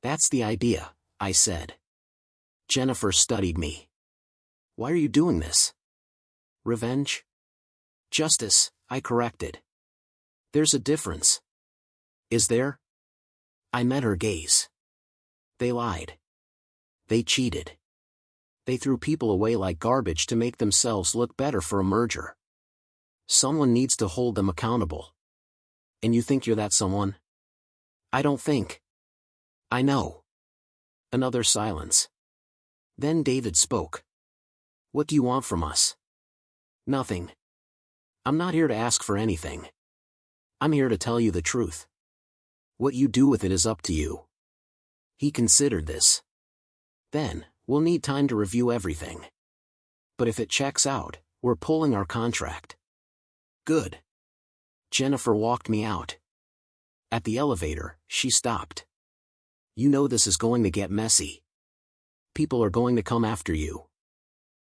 That's the idea, I said. Jennifer studied me. Why are you doing this? Revenge? Justice, I corrected. There's a difference. Is there? I met her gaze. They lied. They cheated. They threw people away like garbage to make themselves look better for a merger. Someone needs to hold them accountable. And you think you're that someone? I don't think. I know. Another silence. Then David spoke. What do you want from us? Nothing. I'm not here to ask for anything. I'm here to tell you the truth. What you do with it is up to you. He considered this. Then, we'll need time to review everything. But if it checks out, we're pulling our contract. Good. Jennifer walked me out. At the elevator, she stopped. You know this is going to get messy. People are going to come after you.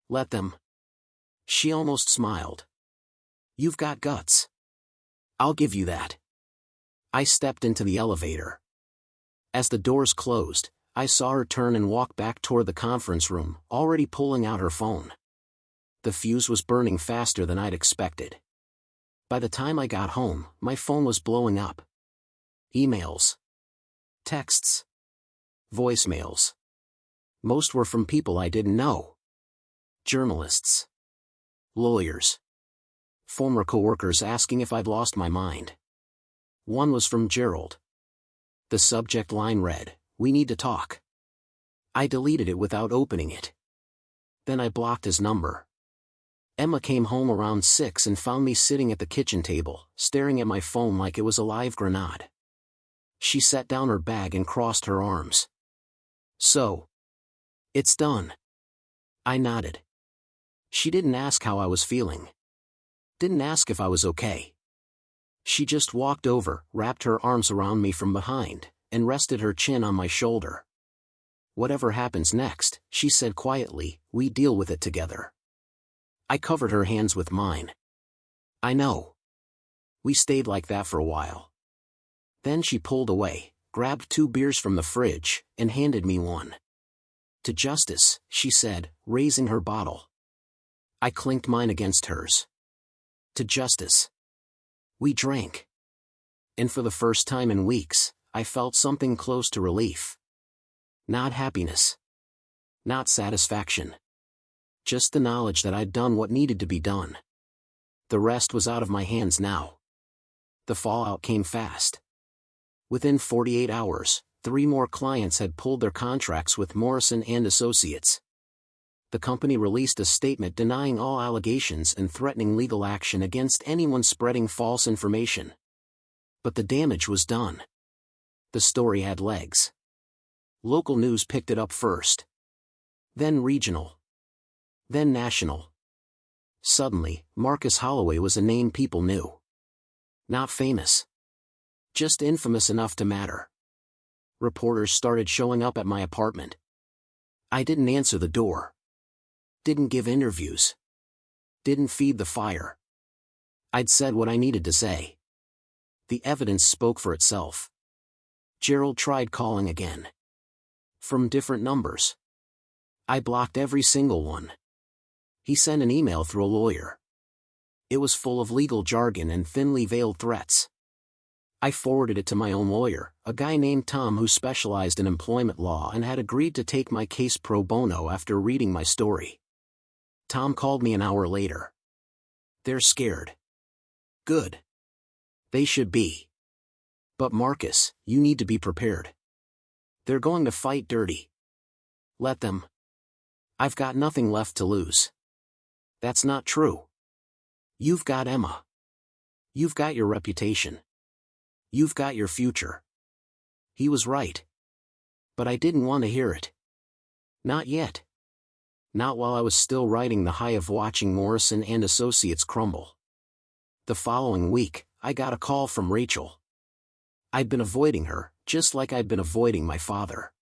Let them. She almost smiled. You've got guts. I'll give you that. I stepped into the elevator. As the doors closed, I saw her turn and walk back toward the conference room, already pulling out her phone. The fuse was burning faster than I'd expected. By the time I got home, my phone was blowing up. Emails. Texts. Voicemails. Most were from people I didn't know. Journalists. Lawyers. Former coworkers asking if I'd lost my mind. One was from Gerald. The subject line read, "We need to talk." I deleted it without opening it. Then I blocked his number. Emma came home around 6 and found me sitting at the kitchen table, staring at my phone like it was a live grenade. She set down her bag and crossed her arms. "So, it's done." I nodded. She didn't ask how I was feeling. Didn't ask if I was okay. She just walked over, wrapped her arms around me from behind, and rested her chin on my shoulder. "Whatever happens next," she said quietly, "we deal with it together." I covered her hands with mine. "I know." We stayed like that for a while. Then she pulled away, grabbed 2 beers from the fridge, and handed me one. "To justice," she said, raising her bottle. I clinked mine against hers. "To justice." We drank. And for the first time in weeks, I felt something close to relief. Not happiness. Not satisfaction. Just the knowledge that I'd done what needed to be done. The rest was out of my hands now. The fallout came fast. Within 48 hours, 3 more clients had pulled their contracts with Morrison and Associates. The company released a statement denying all allegations and threatening legal action against anyone spreading false information. But the damage was done. The story had legs. Local news picked it up first. Then regional. Then national. Suddenly, Marcus Holloway was a name people knew. Not famous. Just infamous enough to matter. Reporters started showing up at my apartment. I didn't answer the door. Didn't give interviews. Didn't feed the fire. I'd said what I needed to say. The evidence spoke for itself. Gerald tried calling again. From different numbers. I blocked every single one. He sent an email through a lawyer. It was full of legal jargon and thinly veiled threats. I forwarded it to my own lawyer, a guy named Tom who specialized in employment law and had agreed to take my case pro bono after reading my story. Tom called me an hour later. "They're scared." Good. They should be. "But Marcus, you need to be prepared. They're going to fight dirty." "Let them. I've got nothing left to lose." "That's not true. You've got Emma. You've got your reputation. You've got your future." He was right. But I didn't want to hear it. Not yet. Not while I was still riding the high of watching Morrison and Associates crumble. The following week, I got a call from Rachel. I'd been avoiding her, just like I'd been avoiding my father.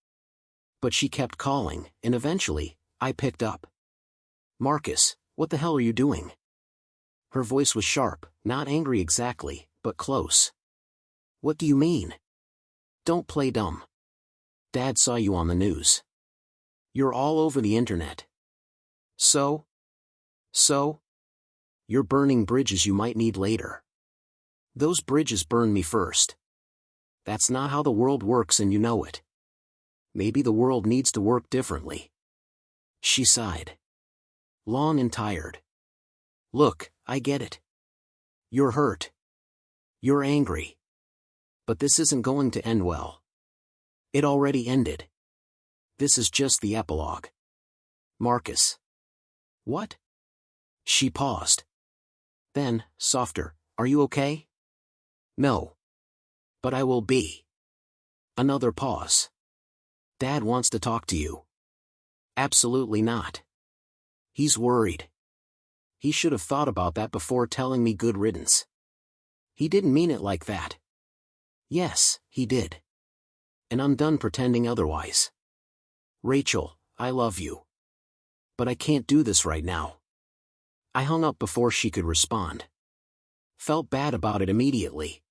But she kept calling, and eventually, I picked up. "Marcus, what the hell are you doing?" Her voice was sharp, not angry exactly, but close. "What do you mean?" "Don't play dumb. Dad saw you on the news. You're all over the internet. So? You're burning bridges you might need later. Those bridges burned me first. That's not how the world works and you know it. Maybe the world needs to work differently." She sighed. Long and tired. "Look, I get it. You're hurt. You're angry. But this isn't going to end well. It already ended. This is just the epilogue. Marcus." "What?" She paused. Then, softer, "Are you okay?" "No. But I will be." Another pause. "Dad wants to talk to you." "Absolutely not. He's worried. He should have thought about that before telling me good riddance. He didn't mean it like that." "Yes, he did. And I'm done pretending otherwise. Rachel, I love you. But I can't do this right now." I hung up before she could respond. Felt bad about it immediately.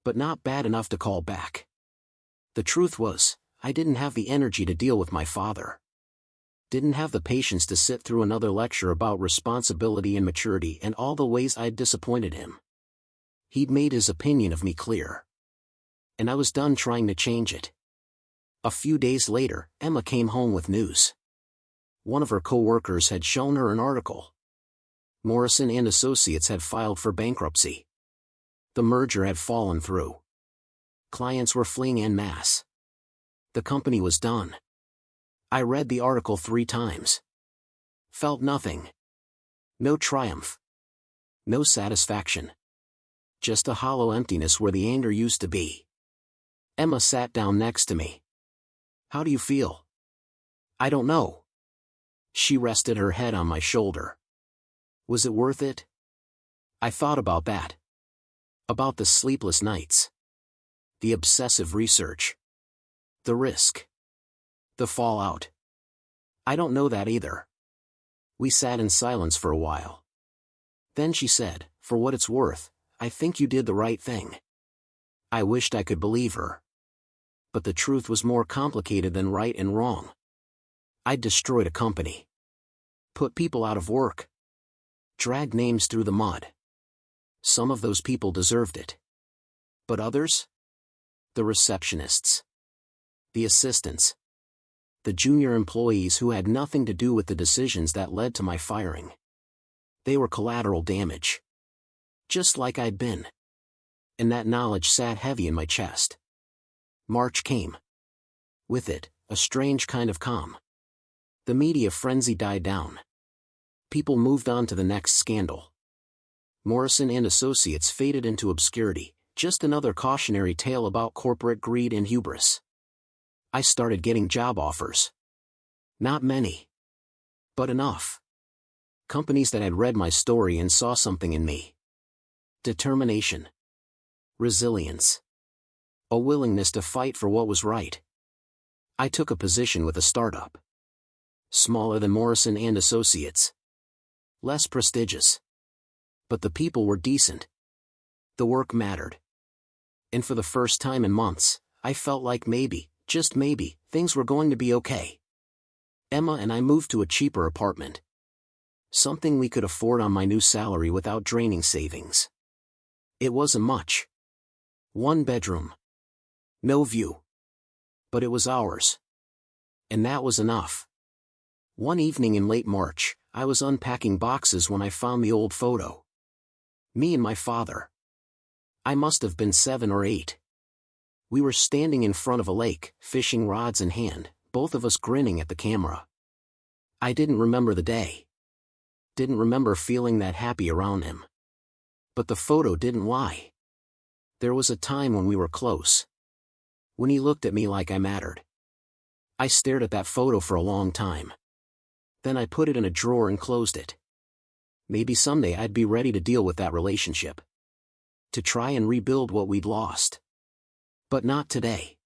But not bad enough to call back. The truth was, I didn't have the energy to deal with my father. Didn't have the patience to sit through another lecture about responsibility and maturity and all the ways I'd disappointed him. He'd made his opinion of me clear. And I was done trying to change it. A few days later, Emma came home with news. One of her co-workers had shown her an article. Morrison and Associates had filed for bankruptcy. The merger had fallen through. Clients were fleeing en masse. The company was done. I read the article 3 times. Felt nothing. No triumph. No satisfaction. Just a hollow emptiness where the anger used to be. Emma sat down next to me. How do you feel? I don't know. She rested her head on my shoulder. Was it worth it? I thought about that. About the sleepless nights. The obsessive research. The risk. The fallout. I don't know that either. We sat in silence for a while. Then she said, for what it's worth, I think you did the right thing. I wished I could believe her. But the truth was more complicated than right and wrong. I'd destroyed a company. Put people out of work. Dragged names through the mud. Some of those people deserved it. But others? The receptionists. The assistants. The junior employees who had nothing to do with the decisions that led to my firing. They were collateral damage. Just like I'd been. And that knowledge sat heavy in my chest. March came. With it, a strange kind of calm. The media frenzy died down. People moved on to the next scandal. Morrison and Associates faded into obscurity, just another cautionary tale about corporate greed and hubris. I started getting job offers. Not many. But enough. Companies that had read my story and saw something in me. Determination. Resilience. A willingness to fight for what was right. I took a position with a startup. Smaller than Morrison and Associates. Less prestigious. But the people were decent. The work mattered. And for the first time in months, I felt like maybe, just maybe, things were going to be okay. Emma and I moved to a cheaper apartment. Something we could afford on my new salary without draining savings. It wasn't much. 1 bedroom. No view. But it was ours. And that was enough. One evening in late March, I was unpacking boxes when I found the old photo. Me and my father. I must have been 7 or 8. We were standing in front of a lake, fishing rods in hand, both of us grinning at the camera. I didn't remember the day. Didn't remember feeling that happy around him. But the photo didn't lie. There was a time when we were close. When he looked at me like I mattered. I stared at that photo for a long time. Then I put it in a drawer and closed it. Maybe someday I'd be ready to deal with that relationship. To try and rebuild what we'd lost. But not today.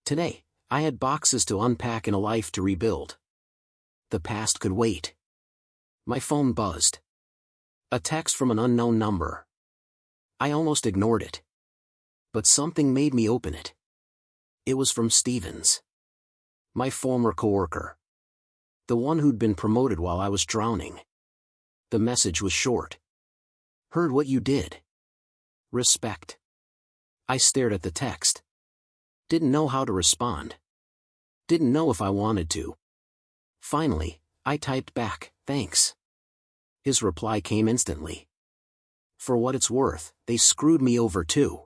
Today, I had boxes to unpack and a life to rebuild. The past could wait. My phone buzzed. A text from an unknown number. I almost ignored it. But something made me open it. It was from Stevens. My former coworker. The one who'd been promoted while I was drowning. The message was short. Heard what you did. Respect. I stared at the text. Didn't know how to respond. Didn't know if I wanted to. Finally, I typed back, thanks. His reply came instantly. For what it's worth, they screwed me over too.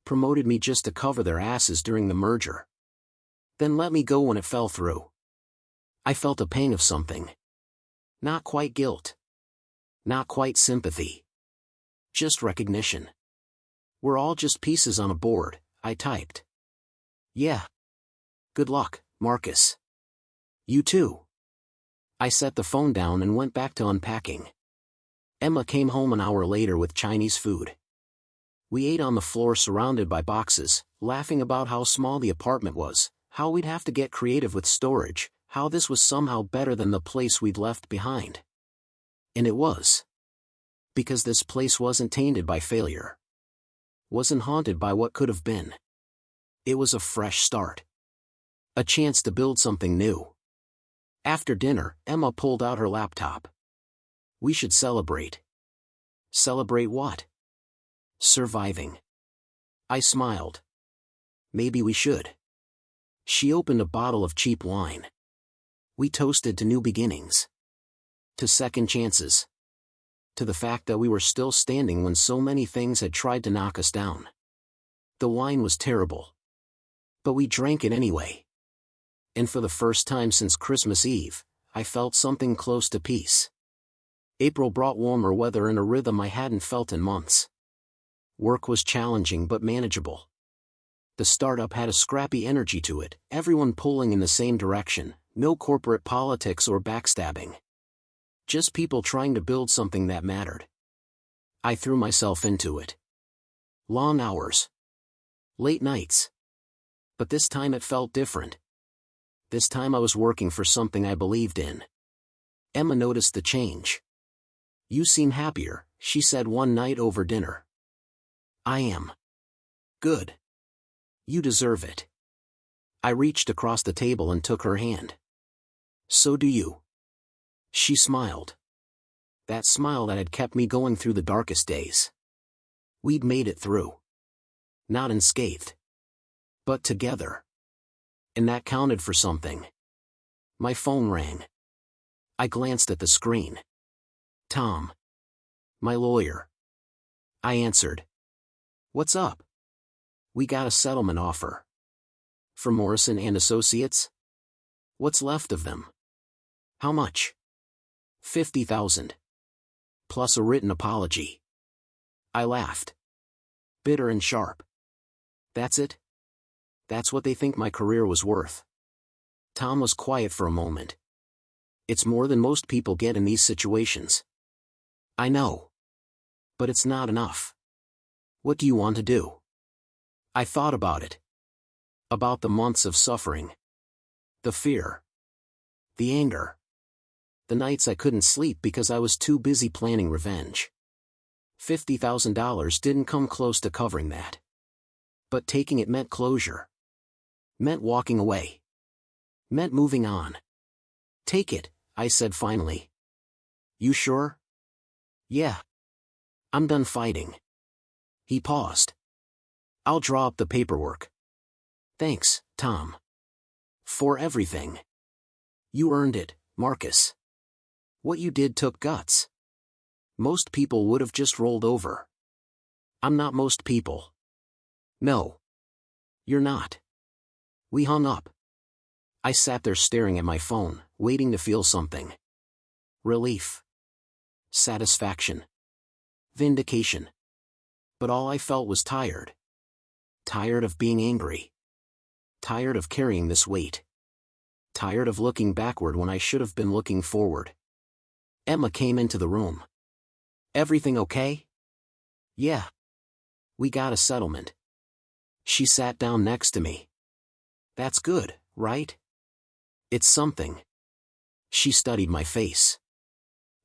Promoted me just to cover their asses during the merger. Then let me go when it fell through. I felt a pang of something. Not quite guilt. Not quite sympathy. Just recognition. We're all just pieces on a board, I typed. Yeah. Good luck, Marcus. You too. I set the phone down and went back to unpacking. Emma came home an hour later with Chinese food. We ate on the floor surrounded by boxes, laughing about how small the apartment was, how we'd have to get creative with storage, how this was somehow better than the place we'd left behind. And it was. Because this place wasn't tainted by failure. Wasn't haunted by what could have been. It was a fresh start. A chance to build something new. After dinner, Emma pulled out her laptop. We should celebrate. Celebrate what? Surviving. I smiled. Maybe we should. She opened a bottle of cheap wine. We toasted to new beginnings. To second chances. To the fact that we were still standing when so many things had tried to knock us down. The wine was terrible. But we drank it anyway. And for the first time since Christmas Eve, I felt something close to peace. April brought warmer weather and a rhythm I hadn't felt in months. Work was challenging but manageable. The startup had a scrappy energy to it, everyone pulling in the same direction, no corporate politics or backstabbing. Just people trying to build something that mattered. I threw myself into it. Long hours. Late nights. But this time it felt different. This time I was working for something I believed in. Emma noticed the change. You seem happier, she said one night over dinner. I am. Good. You deserve it. I reached across the table and took her hand. So do you. She smiled. That smile that had kept me going through the darkest days. We'd made it through. Not unscathed. But together. And that counted for something. My phone rang. I glanced at the screen. Tom. My lawyer. I answered. What's up? We got a settlement offer. From Morrison and Associates? What's left of them? How much? $50,000. Plus a written apology. I laughed. Bitter and sharp. That's it? That's what they think my career was worth. Tom was quiet for a moment. It's more than most people get in these situations. I know. But it's not enough. What do you want to do? I thought about it. About the months of suffering. The fear. The anger. The nights I couldn't sleep because I was too busy planning revenge. $50,000 didn't come close to covering that. But taking it meant closure. Meant walking away. Meant moving on. Take it, I said finally. You sure? Yeah. I'm done fighting. He paused. I'll draw up the paperwork. Thanks, Tom. For everything. You earned it, Marcus. What you did took guts. Most people would have just rolled over. I'm not most people. No. You're not. We hung up. I sat there staring at my phone, waiting to feel something. Relief. Satisfaction. Vindication. But all I felt was tired. Tired of being angry. Tired of carrying this weight. Tired of looking backward when I should have been looking forward. Emma came into the room. Everything okay? Yeah. We got a settlement. She sat down next to me. That's good, right? It's something. She studied my face.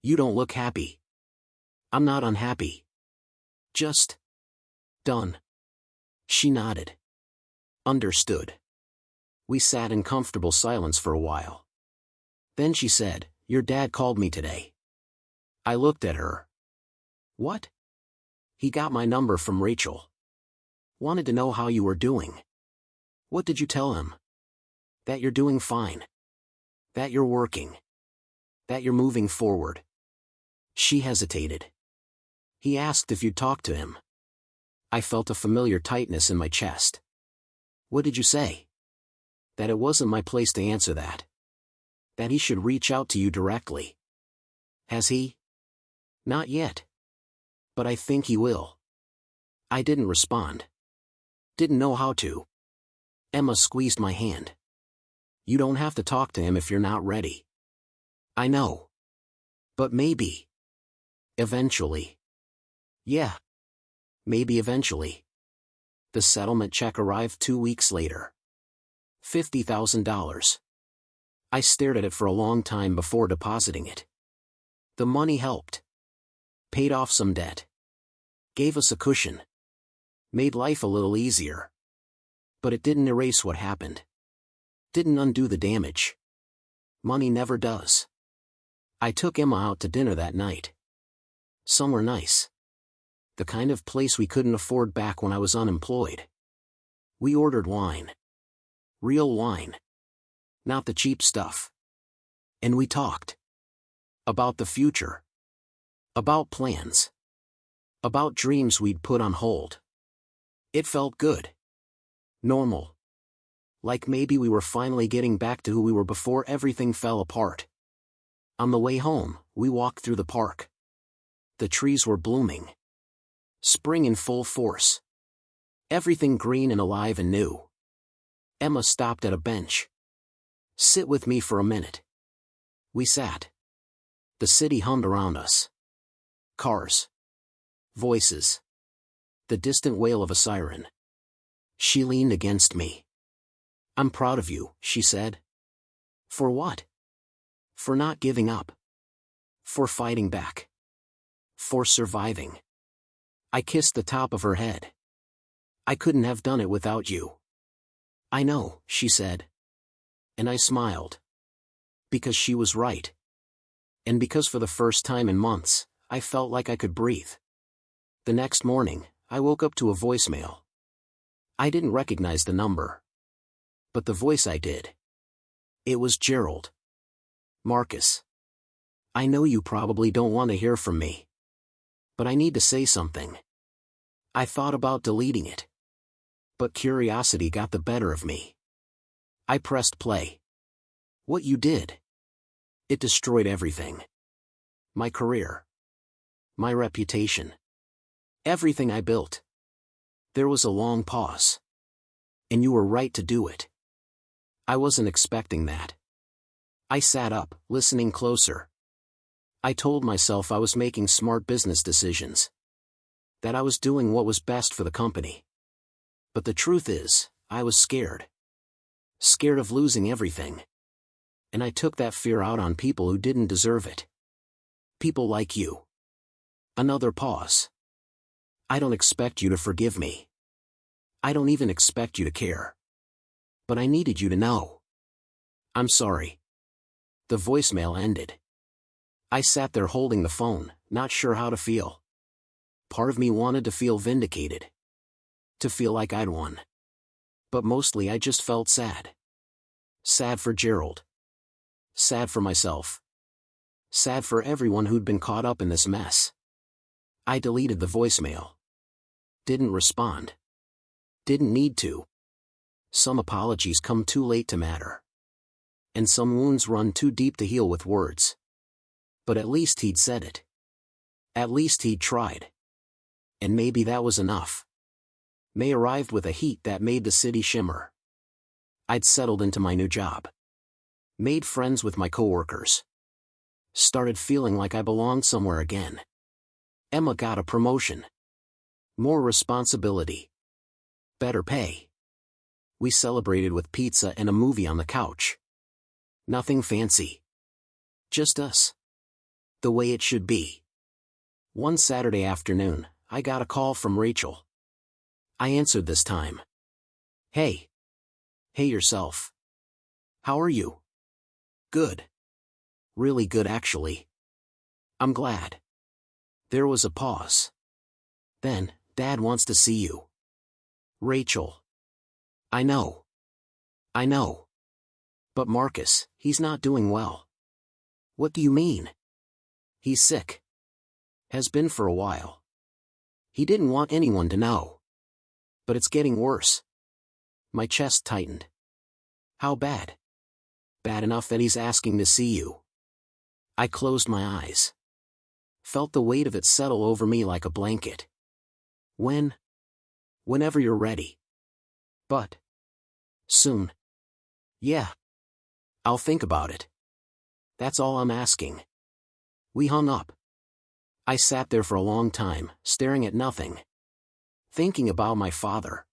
You don't look happy. I'm not unhappy. Just done. She nodded. Understood. We sat in comfortable silence for a while. Then she said, Your dad called me today. I looked at her. What? He got my number from Rachel. Wanted to know how you were doing. What did you tell him? That you're doing fine. That you're working. That you're moving forward. She hesitated. He asked if you'd talked to him. I felt a familiar tightness in my chest. What did you say? That it wasn't my place to answer that. That he should reach out to you directly. Has he? Not yet. But I think he will. I didn't respond. Didn't know how to. Emma squeezed my hand. You don't have to talk to him if you're not ready. I know. But maybe. Eventually. Yeah. Maybe eventually. The settlement check arrived 2 weeks later. $50,000. I stared at it for a long time before depositing it. The money helped. Paid off some debt. Gave us a cushion. Made life a little easier. But it didn't erase what happened. Didn't undo the damage. Money never does. I took Emma out to dinner that night. Somewhere nice. The kind of place we couldn't afford back when I was unemployed. We ordered wine. Real wine. Not the cheap stuff. And we talked. About the future. About plans. About dreams we'd put on hold. It felt good. Normal. Like maybe we were finally getting back to who we were before everything fell apart. On the way home, we walked through the park. The trees were blooming. Spring in full force. Everything green and alive and new. Emma stopped at a bench. Sit with me for a minute. We sat. The city hummed around us. Cars. Voices. The distant wail of a siren. She leaned against me. I'm proud of you, she said. For what? For not giving up. For fighting back. For surviving. I kissed the top of her head. I couldn't have done it without you. I know, she said. And I smiled. Because she was right. And because for the first time in months, I felt like I could breathe. The next morning, I woke up to a voicemail. I didn't recognize the number. But the voice I did. It was Gerald. Marcus. I know you probably don't want to hear from me. But I need to say something. I thought about deleting it. But curiosity got the better of me. I pressed play. What you did. It destroyed everything. My career. My reputation. Everything I built. There was a long pause. And you were right to do it. I wasn't expecting that. I sat up, listening closer. I told myself I was making smart business decisions. That I was doing what was best for the company. But the truth is, I was scared. Scared of losing everything. And I took that fear out on people who didn't deserve it. People like you. Another pause. I don't expect you to forgive me. I don't even expect you to care. But I needed you to know. I'm sorry. The voicemail ended. I sat there holding the phone, not sure how to feel. Part of me wanted to feel vindicated. To feel like I'd won. But mostly I just felt sad. Sad for Gerald. Sad for myself. Sad for everyone who'd been caught up in this mess. I deleted the voicemail. Didn't respond. Didn't need to. Some apologies come too late to matter. And some wounds run too deep to heal with words. But at least he'd said it. At least he'd tried. And maybe that was enough. May arrived with a heat that made the city shimmer. I'd settled into my new job. Made friends with my coworkers. Started feeling like I belonged somewhere again. Emma got a promotion. More responsibility. Better pay. We celebrated with pizza and a movie on the couch. Nothing fancy. Just us. The way it should be. One Saturday afternoon, I got a call from Rachel. I answered this time. Hey. Hey yourself. How are you? Good. Really good actually. I'm glad. There was a pause. Then, Dad wants to see you. Rachel. I know. I know. But Marcus, he's not doing well. What do you mean? He's sick. Has been for a while. He didn't want anyone to know. But it's getting worse. My chest tightened. How bad? Bad enough that he's asking to see you. I closed my eyes. Felt the weight of it settle over me like a blanket. Whenever you're ready. But. Soon. Yeah. I'll think about it. That's all I'm asking. We hung up. I sat there for a long time, staring at nothing. Thinking about my father.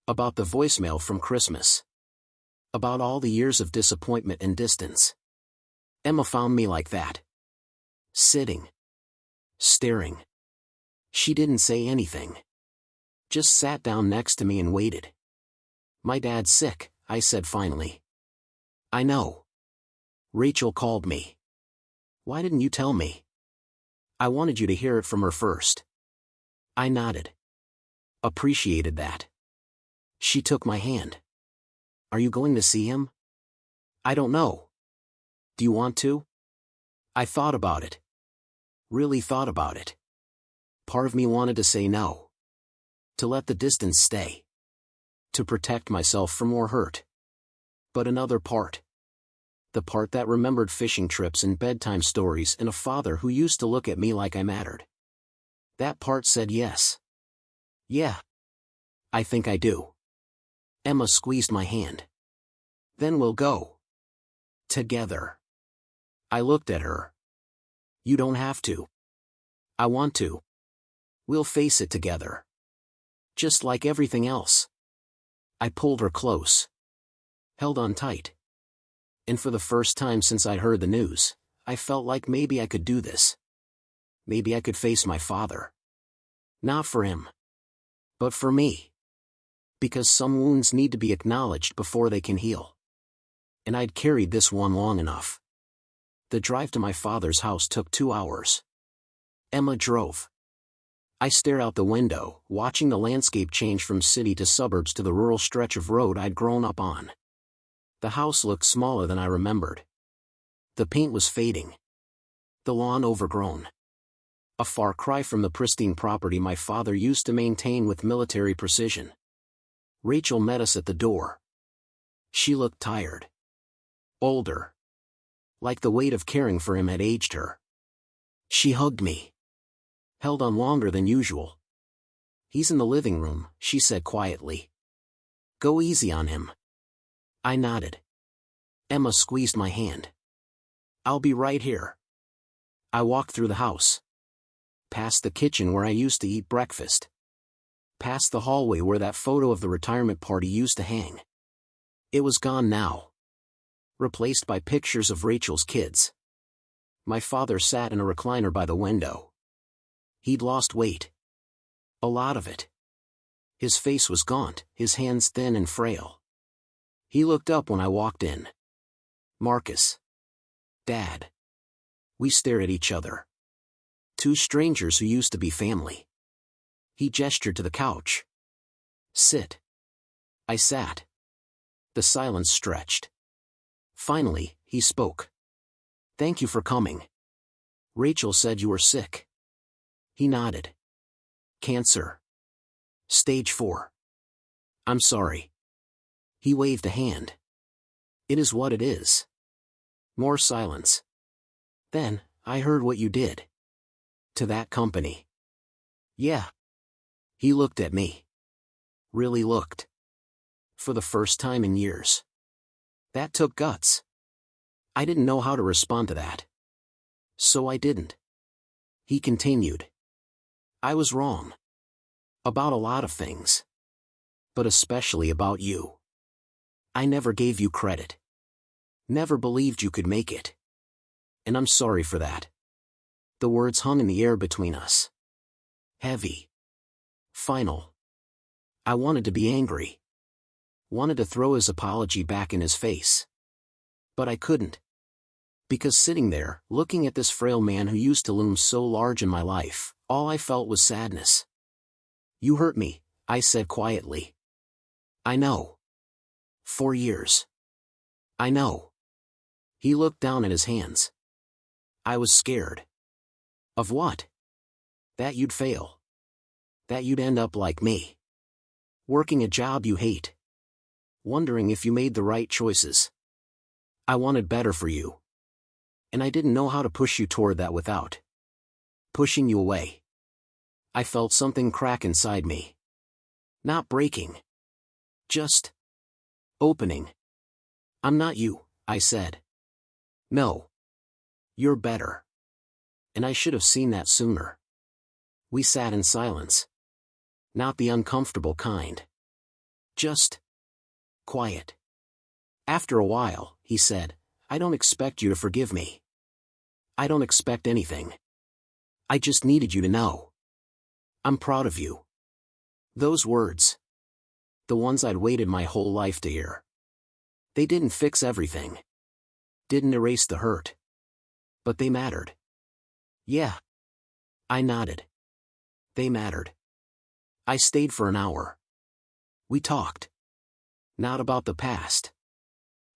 About the voicemail from Christmas. About all the years of disappointment and distance. Emma found me like that. Sitting. Staring. She didn't say anything. Just sat down next to me and waited. My dad's sick, I said finally. I know. Rachel called me. Why didn't you tell me? I wanted you to hear it from her first. I nodded. Appreciated that. She took my hand. Are you going to see him? I don't know. Do you want to? I thought about it. Really thought about it. Part of me wanted to say no. To let the distance stay. To protect myself from more hurt. But another part. The part that remembered fishing trips and bedtime stories and a father who used to look at me like I mattered. That part said yes. Yeah. I think I do. Emma squeezed my hand. Then we'll go. Together. I looked at her. You don't have to. I want to. We'll face it together. Just like everything else. I pulled her close. Held on tight. And for the first time since I'd heard the news, I felt like maybe I could do this. Maybe I could face my father. Not for him. But for me. Because some wounds need to be acknowledged before they can heal. And I'd carried this one long enough. The drive to my father's house took 2 hours. Emma drove. I stared out the window, watching the landscape change from city to suburbs to the rural stretch of road I'd grown up on. The house looked smaller than I remembered. The paint was fading. The lawn overgrown. A far cry from the pristine property my father used to maintain with military precision. Rachel met us at the door. She looked tired. Older. Like the weight of caring for him had aged her. She hugged me. Held on longer than usual. He's in the living room, she said quietly. Go easy on him. I nodded. Emma squeezed my hand. I'll be right here. I walked through the house. Past the kitchen where I used to eat breakfast. Past the hallway where that photo of the retirement party used to hang. It was gone now. Replaced by pictures of Rachel's kids. My father sat in a recliner by the window. He'd lost weight. A lot of it. His face was gaunt, his hands thin and frail. He looked up when I walked in. Marcus. Dad. We stared at each other. Two strangers who used to be family. He gestured to the couch. Sit. I sat. The silence stretched. Finally, he spoke. Thank you for coming. Rachel said you were sick. He nodded. Cancer. Stage 4. I'm sorry. He waved a hand. It is what it is. More silence. Then, I heard what you did. To that company. Yeah. He looked at me. Really looked. For the first time in years. That took guts. I didn't know how to respond to that. So I didn't. He continued. I was wrong. About a lot of things. But especially about you. I never gave you credit. Never believed you could make it. And I'm sorry for that. The words hung in the air between us. Heavy. Final. I wanted to be angry. Wanted to throw his apology back in his face. But I couldn't. Because sitting there, looking at this frail man who used to loom so large in my life, all I felt was sadness. You hurt me, I said quietly. I know. 4 years. I know. He looked down at his hands. I was scared. Of what? That you'd fail. That you'd end up like me. Working a job you hate. Wondering if you made the right choices. I wanted better for you. And I didn't know how to push you toward that without pushing you away. I felt something crack inside me. Not breaking. Just opening. I'm not you, I said. No. You're better. And I should have seen that sooner. We sat in silence. Not the uncomfortable kind. Just quiet. After a while, he said, I don't expect you to forgive me. I don't expect anything. I just needed you to know. I'm proud of you. Those words. The ones I'd waited my whole life to hear. They didn't fix everything. Didn't erase the hurt. But they mattered. Yeah. I nodded. They mattered. I stayed for an hour. We talked. Not about the past.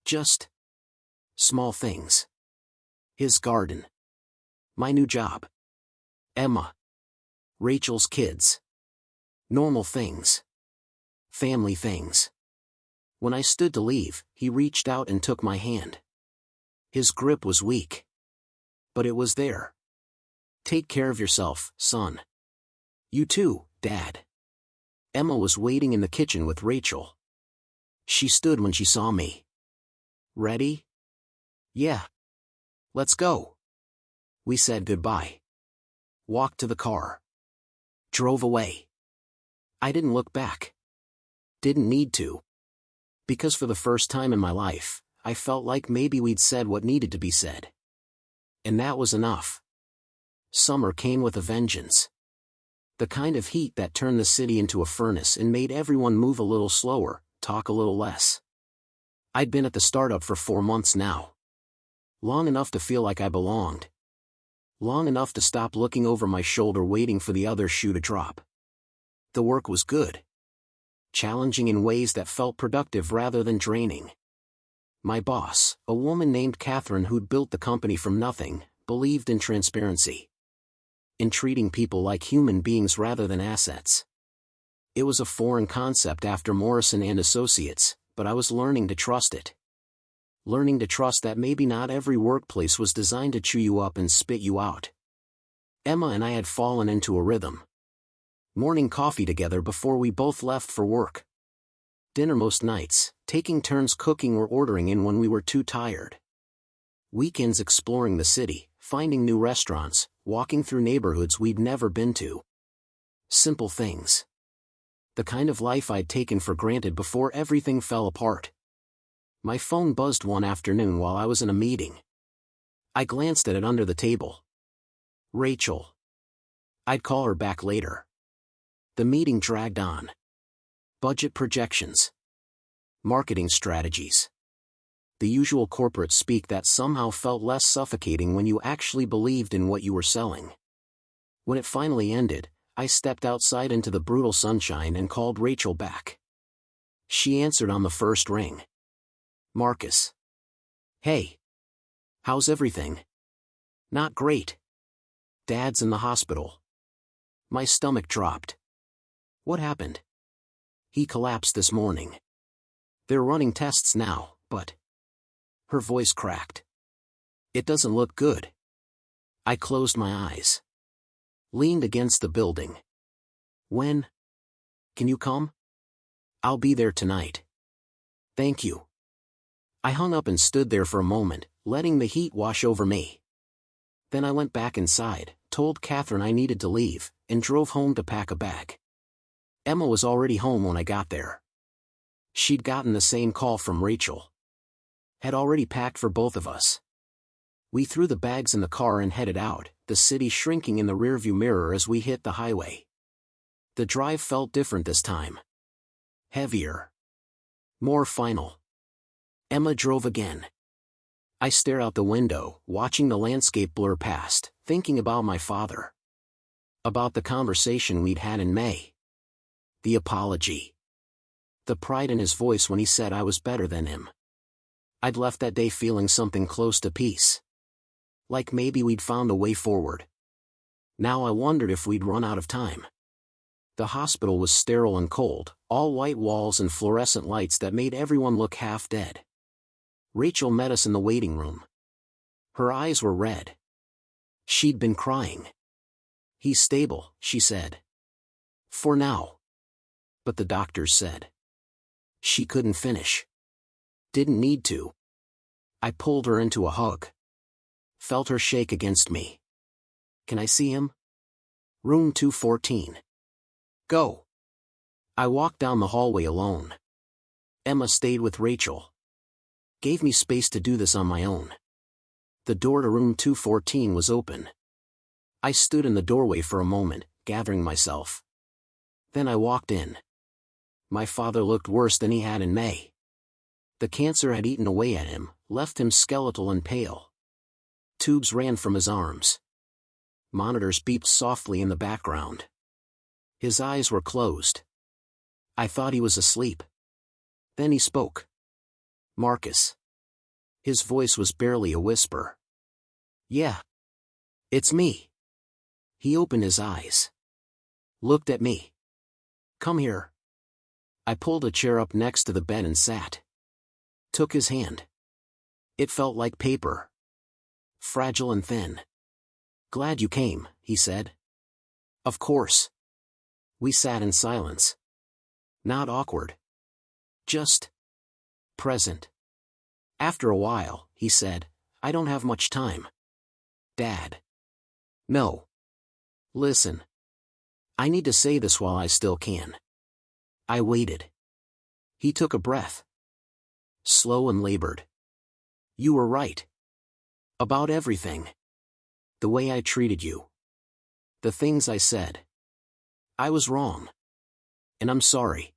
Just small things. His garden. My new job. Emma. Rachel's kids. Normal things. Family things. When I stood to leave, he reached out and took my hand. His grip was weak. But it was there. Take care of yourself, son. You too, Dad. Emma was waiting in the kitchen with Rachel. She stood when she saw me. Ready? Yeah. Let's go. We said goodbye. Walked to the car. Drove away. I didn't look back. Didn't need to. Because for the first time in my life, I felt like maybe we'd said what needed to be said. And that was enough. Summer came with a vengeance. The kind of heat that turned the city into a furnace and made everyone move a little slower, talk a little less. I'd been at the startup for 4 months now. Long enough to feel like I belonged. Long enough to stop looking over my shoulder waiting for the other shoe to drop. The work was good. Challenging in ways that felt productive rather than draining. My boss, a woman named Catherine who'd built the company from nothing, believed in transparency. In treating people like human beings rather than assets. It was a foreign concept after Morrison and Associates, but I was learning to trust it. Learning to trust that maybe not every workplace was designed to chew you up and spit you out. Emma and I had fallen into a rhythm. Morning coffee together before we both left for work. Dinner most nights, taking turns cooking or ordering in when we were too tired. Weekends exploring the city, finding new restaurants, walking through neighborhoods we'd never been to. Simple things. The kind of life I'd taken for granted before everything fell apart. My phone buzzed one afternoon while I was in a meeting. I glanced at it under the table. Rachel. I'd call her back later. The meeting dragged on. Budget projections. Marketing strategies. The usual corporate speak that somehow felt less suffocating when you actually believed in what you were selling. When it finally ended, I stepped outside into the brutal sunshine and called Rachel back. She answered on the first ring. Marcus. Hey. How's everything? Not great. Dad's in the hospital. My stomach dropped. What happened? He collapsed this morning. They're running tests now, but... Her voice cracked. It doesn't look good. I closed my eyes. Leaned against the building. When? Can you come? I'll be there tonight. Thank you. I hung up and stood there for a moment, letting the heat wash over me. Then I went back inside, told Catherine I needed to leave, and drove home to pack a bag. Emma was already home when I got there. She'd gotten the same call from Rachel. Had already packed for both of us. We threw the bags in the car and headed out, the city shrinking in the rearview mirror as we hit the highway. The drive felt different this time. Heavier. More final. Emma drove again. I stared out the window, watching the landscape blur past, thinking about my father. About the conversation we'd had in May. The apology. The pride in his voice when he said I was better than him. I'd left that day feeling something close to peace. Like maybe we'd found a way forward. Now I wondered if we'd run out of time. The hospital was sterile and cold, all white walls and fluorescent lights that made everyone look half dead. Rachel met us in the waiting room. Her eyes were red. She'd been crying. He's stable, she said. For now. But the doctors said. She couldn't finish. Didn't need to. I pulled her into a hug. Felt her shake against me. Can I see him? Room 214. Go. I walked down the hallway alone. Emma stayed with Rachel. Gave me space to do this on my own. The door to room 214 was open. I stood in the doorway for a moment, gathering myself. Then I walked in. My father looked worse than he had in May. The cancer had eaten away at him, left him skeletal and pale. Tubes ran from his arms. Monitors beeped softly in the background. His eyes were closed. I thought he was asleep. Then he spoke. "Marcus." His voice was barely a whisper. "Yeah. It's me." He opened his eyes. Looked at me. "Come here." I pulled a chair up next to the bed and sat. Took his hand. It felt like paper. Fragile and thin. "Glad you came," he said. "Of course." We sat in silence. Not awkward. Just present. After a while, he said, "I don't have much time." "Dad." "No. Listen. I need to say this while I still can." I waited. He took a breath. Slow and labored. "You were right. About everything. The way I treated you. The things I said. I was wrong. And I'm sorry.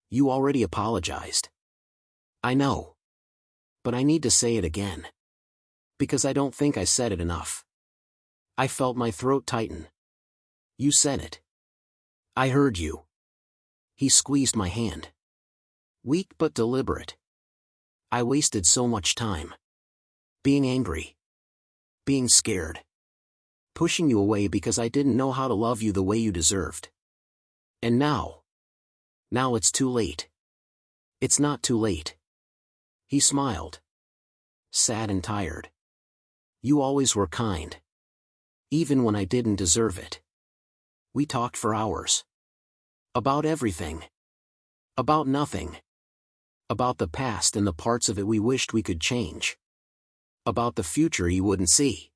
You already apologized." "I know. But I need to say it again. Because I don't think I said it enough." I felt my throat tighten. "You said it. I heard you." He squeezed my hand. Weak but deliberate. "I wasted so much time. Being angry. Being scared. Pushing you away because I didn't know how to love you the way you deserved. And now it's too late." "It's not too late." He smiled. Sad and tired. "You always were kind. Even when I didn't deserve it." We talked for hours. About everything. About nothing. About the past and the parts of it we wished we could change. About the future he wouldn't see.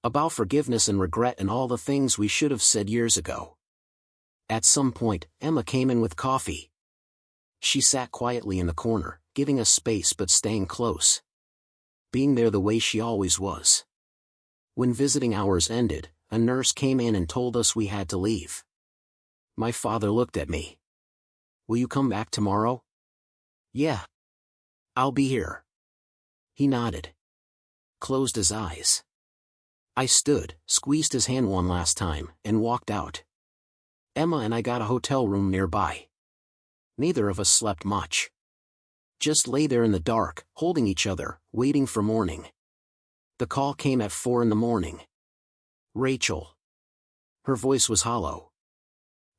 About forgiveness and regret and all the things we should have said years ago. At some point, Emma came in with coffee. She sat quietly in the corner, giving us space but staying close. Being there the way she always was. When visiting hours ended, a nurse came in and told us we had to leave. My father looked at me. "Will you come back tomorrow?" "Yeah. I'll be here." He nodded. Closed his eyes. I stood, squeezed his hand one last time, and walked out. Emma and I got a hotel room nearby. Neither of us slept much. Just lay there in the dark, holding each other, waiting for morning. The call came at 4 a.m. "Rachel." Her voice was hollow.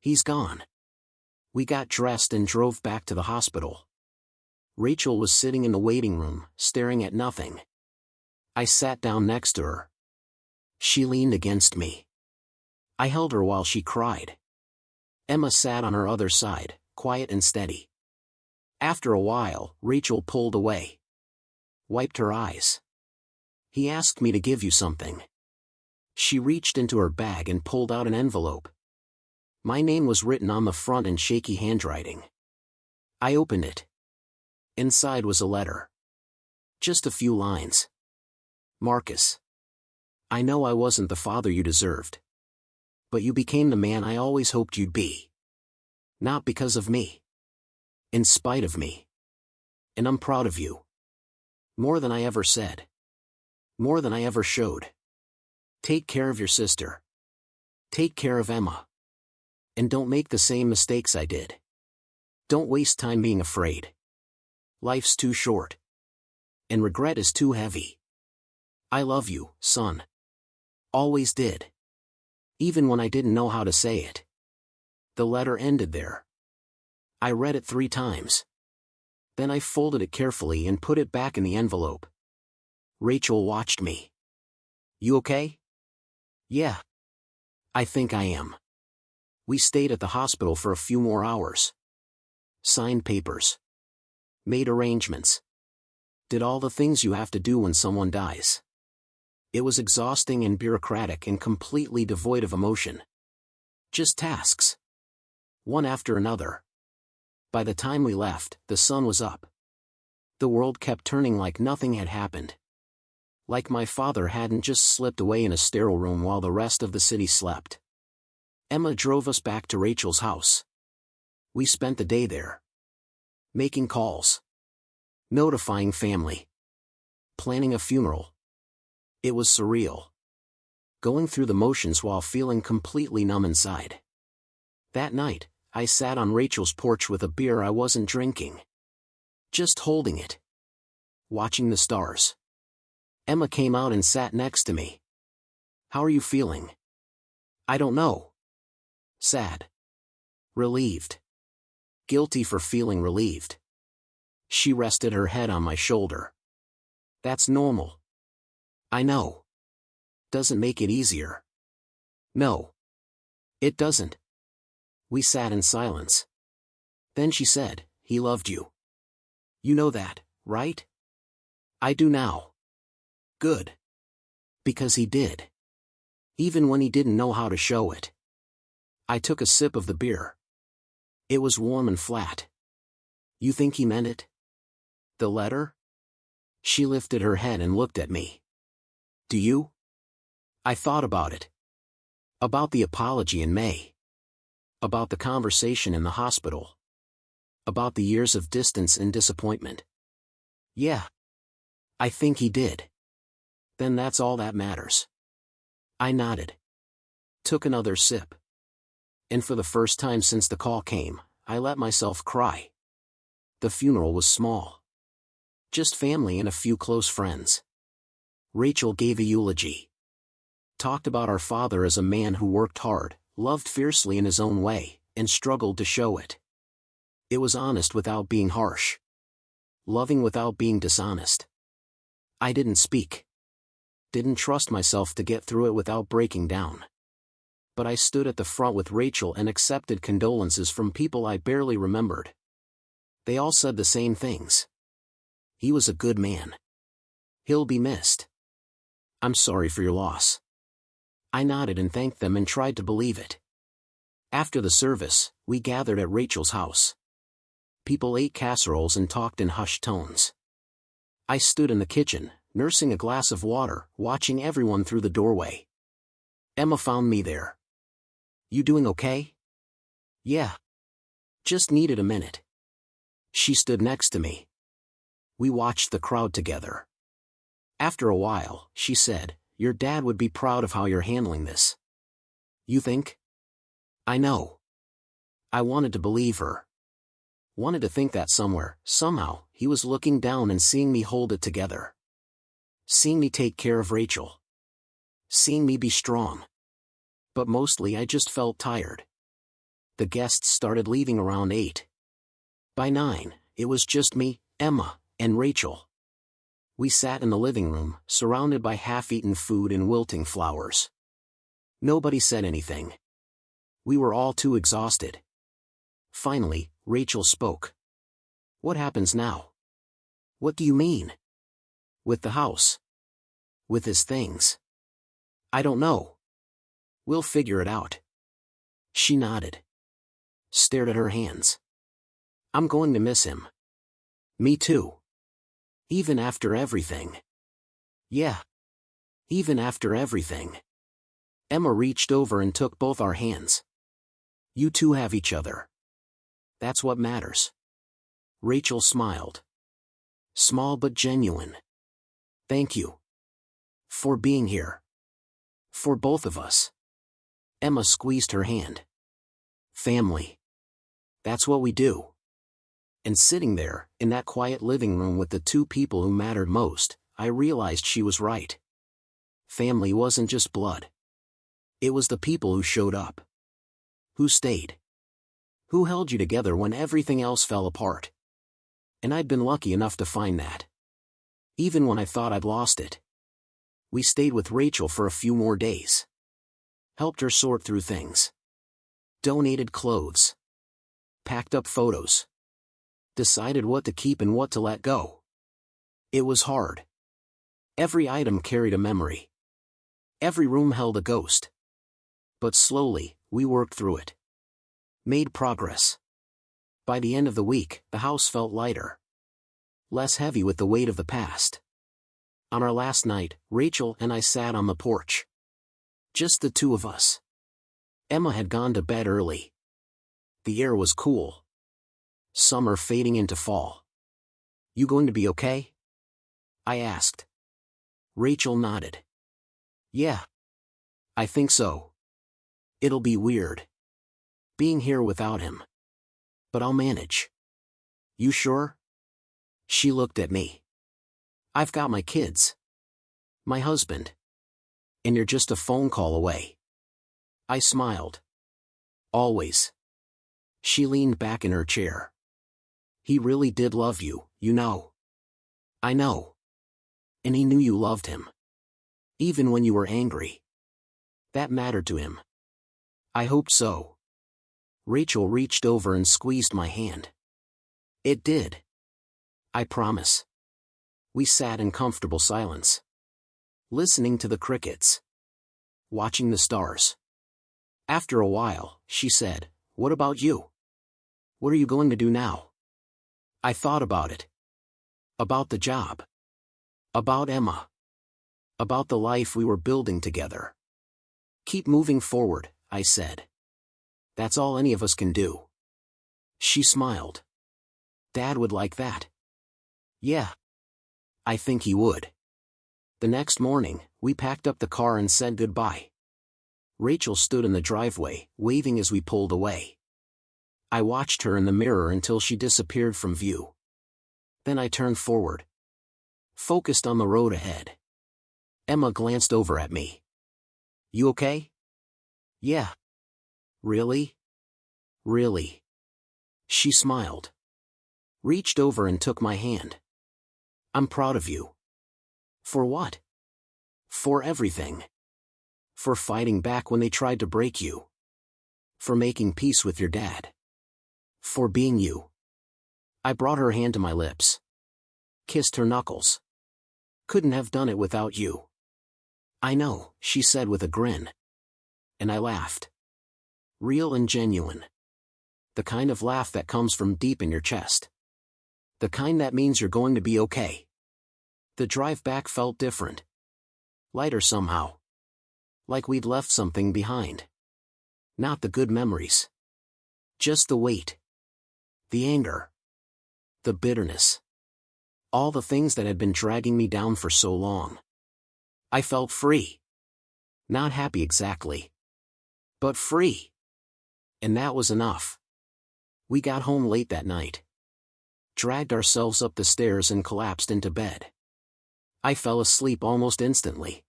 "He's gone." We got dressed and drove back to the hospital. Rachel was sitting in the waiting room, staring at nothing. I sat down next to her. She leaned against me. I held her while she cried. Emma sat on her other side, quiet and steady. After a while, Rachel pulled away. Wiped her eyes. "He asked me to give you something." She reached into her bag and pulled out an envelope. My name was written on the front in shaky handwriting. I opened it. Inside was a letter. Just a few lines. "Marcus. I know I wasn't the father you deserved. But you became the man I always hoped you'd be. Not because of me. In spite of me. And I'm proud of you. More than I ever said. More than I ever showed. Take care of your sister. Take care of Emma. And don't make the same mistakes I did. Don't waste time being afraid. Life's too short. And regret is too heavy. I love you, son. Always did. Even when I didn't know how to say it." The letter ended there. I read it 3 times. Then I folded it carefully and put it back in the envelope. Rachel watched me. "You okay?" "Yeah. I think I am." We stayed at the hospital for a few more hours. Signed papers. Made arrangements. Did all the things you have to do when someone dies. It was exhausting and bureaucratic and completely devoid of emotion. Just tasks. One after another. By the time we left, the sun was up. The world kept turning like nothing had happened. Like my father hadn't just slipped away in a sterile room while the rest of the city slept. Emma drove us back to Rachel's house. We spent the day there. Making calls. Notifying family. Planning a funeral. It was surreal. Going through the motions while feeling completely numb inside. That night, I sat on Rachel's porch with a beer I wasn't drinking. Just holding it. Watching the stars. Emma came out and sat next to me. How are you feeling? I don't know. Sad. Relieved. Guilty for feeling relieved. She rested her head on my shoulder. That's normal. I know. Doesn't make it easier. No. It doesn't. We sat in silence. Then she said, he loved you. You know that, right? I do now. Good. Because he did. Even when he didn't know how to show it. I took a sip of the beer. It was warm and flat. You think he meant it? The letter? She lifted her head and looked at me. Do you? I thought about it. About the apology in May. About the conversation in the hospital. About the years of distance and disappointment. Yeah. I think he did. Then that's all that matters. I nodded. Took another sip. And for the first time since the call came, I let myself cry. The funeral was small. Just family and a few close friends. Rachel gave a eulogy. Talked about our father as a man who worked hard, loved fiercely in his own way, and struggled to show it. It was honest without being harsh. Loving without being dishonest. I didn't speak. Didn't trust myself to get through it without breaking down. But I stood at the front with Rachel and accepted condolences from people I barely remembered. They all said the same things. He was a good man. He'll be missed. I'm sorry for your loss. I nodded and thanked them and tried to believe it. After the service, we gathered at Rachel's house. People ate casseroles and talked in hushed tones. I stood in the kitchen, nursing a glass of water, watching everyone through the doorway. Emma found me there. You doing okay? Yeah. Just needed a minute. She stood next to me. We watched the crowd together. After a while, she said, your dad would be proud of how you're handling this. You think? I know. I wanted to believe her. Wanted to think that somewhere, somehow, he was looking down and seeing me hold it together. Seeing me take care of Rachel. Seeing me be strong. But mostly I just felt tired. The guests started leaving around 8. By 9, it was just me, Emma, and Rachel. We sat in the living room, surrounded by half-eaten food and wilting flowers. Nobody said anything. We were all too exhausted. Finally, Rachel spoke. What happens now? What do you mean? With the house? With his things? I don't know. We'll figure it out. She nodded. Stared at her hands. I'm going to miss him. Me too. Even after everything. Yeah. Even after everything. Emma reached over and took both our hands. You two have each other. That's what matters. Rachel smiled. Small but genuine. Thank you. For being here. For both of us. Emma squeezed her hand. Family. That's what we do. And sitting there, in that quiet living room with the two people who mattered most, I realized she was right. Family wasn't just blood. It was the people who showed up. Who stayed. Who held you together when everything else fell apart. And I'd been lucky enough to find that. Even when I thought I'd lost it. We stayed with Rachel for a few more days. Helped her sort through things. Donated clothes. Packed up photos. Decided what to keep and what to let go. It was hard. Every item carried a memory. Every room held a ghost. But slowly, we worked through it. Made progress. By the end of the week, the house felt lighter. Less heavy with the weight of the past. On our last night, Rachel and I sat on the porch. Just the two of us. Emma had gone to bed early. The air was cool. Summer fading into fall. You going to be okay? I asked. Rachel nodded. Yeah. I think so. It'll be weird being here without him. But I'll manage. You sure? She looked at me. I've got my kids. My husband. And you're just a phone call away. I smiled. Always. She leaned back in her chair. He really did love you, you know. I know. And he knew you loved him. Even when you were angry. That mattered to him. I hoped so. Rachel reached over and squeezed my hand. It did. I promise. We sat in comfortable silence. Listening to the crickets. Watching the stars. After a while, she said, "What about you? What are you going to do now?" I thought about it. About the job. About Emma. About the life we were building together. Keep moving forward, I said. That's all any of us can do. She smiled. Dad would like that. Yeah. I think he would. The next morning, we packed up the car and said goodbye. Rachel stood in the driveway, waving as we pulled away. I watched her in the mirror until she disappeared from view. Then I turned forward. Focused on the road ahead. Emma glanced over at me. You okay? Yeah. Really? Really? She smiled. Reached over and took my hand. I'm proud of you. For what? For everything. For fighting back when they tried to break you. For making peace with your dad. For being you. I brought her hand to my lips. Kissed her knuckles. Couldn't have done it without you. I know, she said with a grin. And I laughed. Real and genuine. The kind of laugh that comes from deep in your chest. The kind that means you're going to be okay. The drive back felt different. Lighter somehow. Like we'd left something behind. Not the good memories. Just the weight. The anger. The bitterness. All the things that had been dragging me down for so long. I felt free. Not happy exactly. But free. And that was enough. We got home late that night. Dragged ourselves up the stairs and collapsed into bed. I fell asleep almost instantly.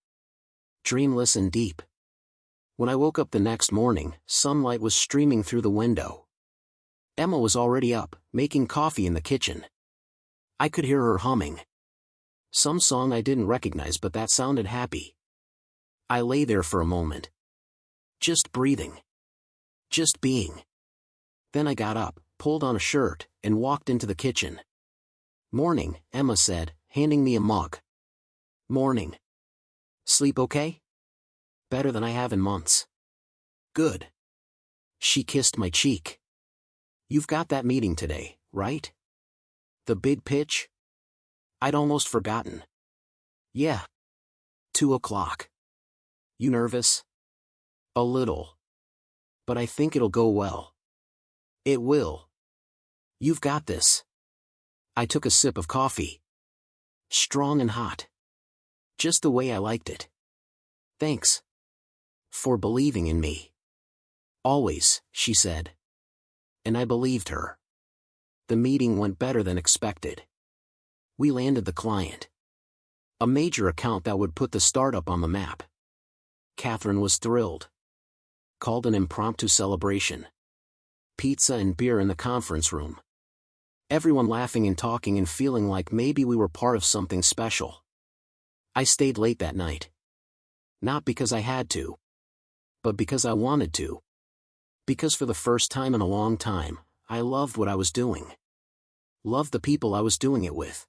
Dreamless and deep. When I woke up the next morning, sunlight was streaming through the window. Emma was already up, making coffee in the kitchen. I could hear her humming. Some song I didn't recognize, but that sounded happy. I lay there for a moment. Just breathing. Just being. Then I got up, pulled on a shirt, and walked into the kitchen. Morning, Emma said, handing me a mug. Morning. Sleep okay? Better than I have in months. Good. She kissed my cheek. You've got that meeting today, right? The big pitch? I'd almost forgotten. Yeah. 2:00. You nervous? A little. But I think it'll go well. It will. You've got this. I took a sip of coffee. Strong and hot. Just the way I liked it. Thanks. For believing in me. Always, she said. And I believed her. The meeting went better than expected. We landed the client. A major account that would put the startup on the map. Catherine was thrilled. Called an impromptu celebration. Pizza and beer in the conference room. Everyone laughing and talking and feeling like maybe we were part of something special. I stayed late that night. Not because I had to. But because I wanted to. Because for the first time in a long time, I loved what I was doing. Loved the people I was doing it with.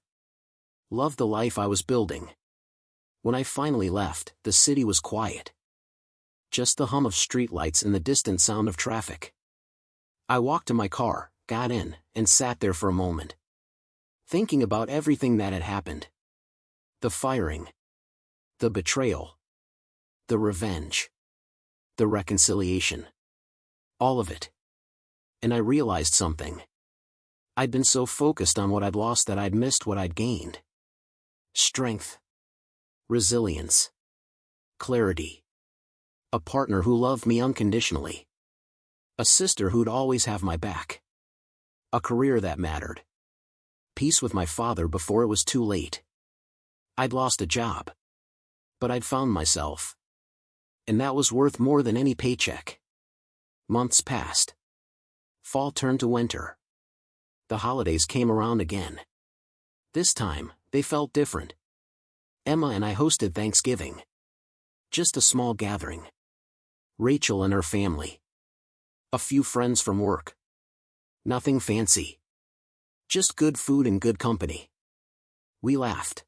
Loved the life I was building. When I finally left, the city was quiet. Just the hum of streetlights and the distant sound of traffic. I walked to my car, got in, and sat there for a moment. Thinking about everything that had happened. The firing. The betrayal. The revenge. The reconciliation. All of it. And I realized something. I'd been so focused on what I'd lost that I'd missed what I'd gained. Strength. Resilience. Clarity. A partner who loved me unconditionally. A sister who'd always have my back. A career that mattered. Peace with my father before it was too late. I'd lost a job. But I'd found myself. And that was worth more than any paycheck. Months passed. Fall turned to winter. The holidays came around again. This time, they felt different. Emma and I hosted Thanksgiving. Just a small gathering. Rachel and her family. A few friends from work. Nothing fancy. Just good food and good company. We laughed.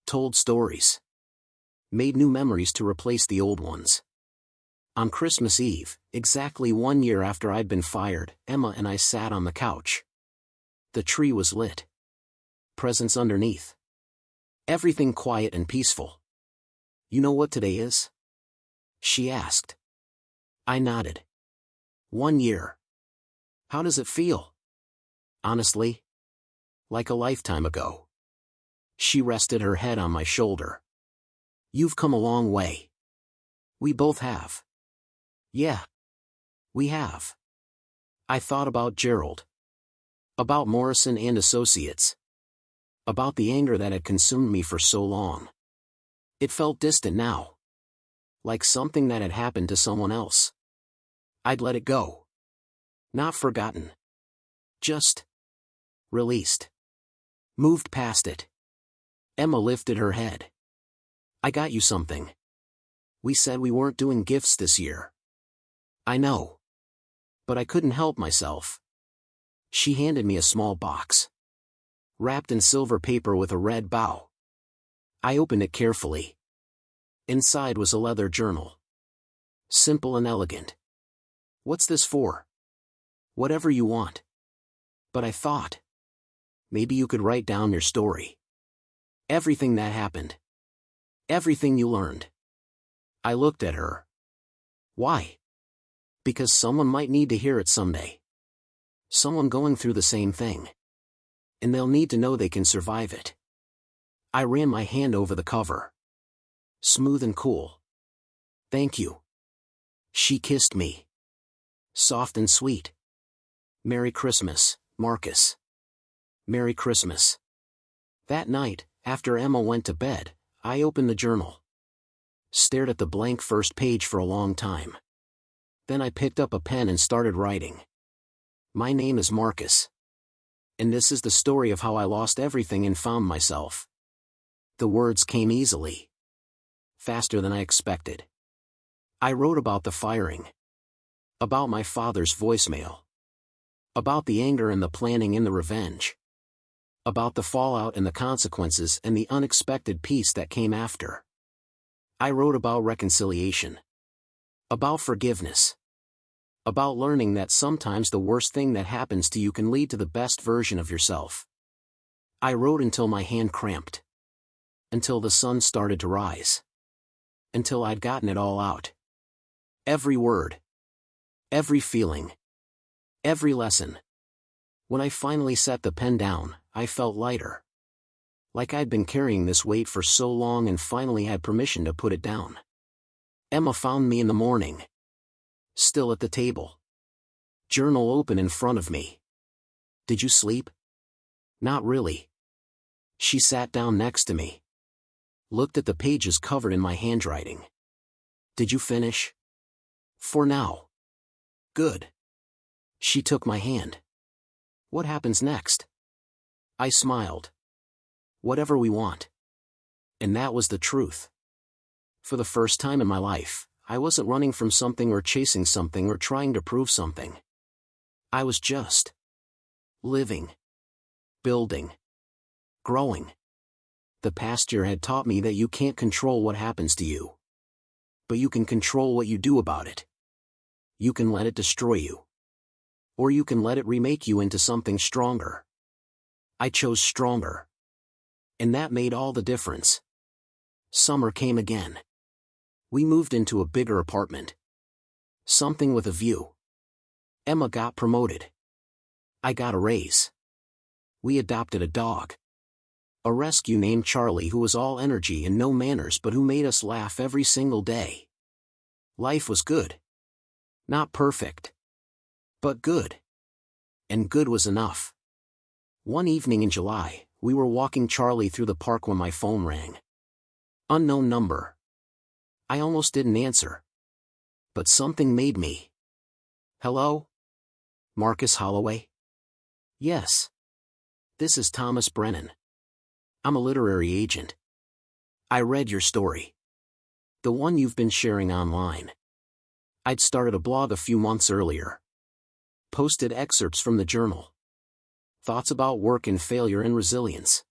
Told stories. Made new memories to replace the old ones. On Christmas Eve, exactly 1 year after I'd been fired, Emma and I sat on the couch. The tree was lit. Presents underneath. Everything quiet and peaceful. "You know what today is?" she asked. I nodded. 1 year. How does it feel? Honestly? Like a lifetime ago. She rested her head on my shoulder. You've come a long way. We both have. Yeah. We have. I thought about Gerald. About Morrison and Associates. About the anger that had consumed me for so long. It felt distant now. Like something that had happened to someone else. I'd let it go. Not forgotten. Just released. Moved past it. Emma lifted her head. I got you something. We said we weren't doing gifts this year. I know. But I couldn't help myself. She handed me a small box. Wrapped in silver paper with a red bow. I opened it carefully. Inside was a leather journal. Simple and elegant. What's this for? Whatever you want. But I thought. Maybe you could write down your story. Everything that happened. Everything you learned. I looked at her. Why? Because someone might need to hear it someday. Someone going through the same thing. And they'll need to know they can survive it. I ran my hand over the cover. Smooth and cool. Thank you. She kissed me. Soft and sweet. Merry Christmas, Marcus. Merry Christmas. That night, after Emma went to bed, I opened the journal. Stared at the blank first page for a long time. Then I picked up a pen and started writing. My name is Marcus. And this is the story of how I lost everything and found myself. The words came easily. Faster than I expected. I wrote about the firing. About my father's voicemail. About the anger and the planning and the revenge. About the fallout and the consequences and the unexpected peace that came after. I wrote about reconciliation. About forgiveness. About learning that sometimes the worst thing that happens to you can lead to the best version of yourself. I wrote until my hand cramped. Until the sun started to rise. Until I'd gotten it all out. Every word. Every feeling. Every lesson. When I finally set the pen down, I felt lighter. Like I'd been carrying this weight for so long and finally had permission to put it down. Emma found me in the morning. Still at the table. Journal open in front of me. Did you sleep? Not really. She sat down next to me. Looked at the pages covered in my handwriting. Did you finish? For now. Good. She took my hand. What happens next? I smiled. Whatever we want. And that was the truth. For the first time in my life, I wasn't running from something or chasing something or trying to prove something. I was just living. Building. Growing. The past year had taught me that you can't control what happens to you. But you can control what you do about it. You can let it destroy you. Or you can let it remake you into something stronger. I chose stronger. And that made all the difference. Summer came again. We moved into a bigger apartment. Something with a view. Emma got promoted. I got a raise. We adopted a dog. A rescue named Charlie who was all energy and no manners but who made us laugh every single day. Life was good. Not perfect. But good. And good was enough. One evening in July, we were walking Charlie through the park when my phone rang. Unknown number. I almost didn't answer. But something made me. Hello? Marcus Holloway? Yes. This is Thomas Brennan. I'm a literary agent. I read your story. The one you've been sharing online. I'd started a blog a few months earlier. Posted excerpts from the journal. Thoughts about work and failure and resilience.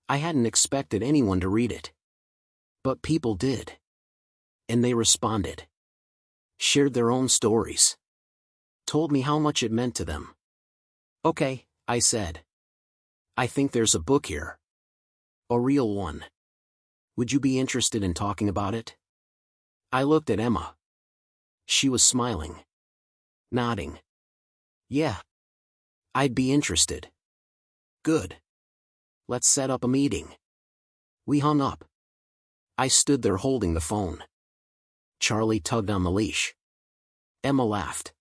I hadn't expected anyone to read it. But people did. And they responded. Shared their own stories. Told me how much it meant to them. Okay, I said. I think there's a book here. A real one. Would you be interested in talking about it? I looked at Emma. She was smiling. Nodding. Yeah. I'd be interested. Good. Let's set up a meeting. We hung up. I stood there holding the phone. Charlie tugged on the leash. Emma laughed.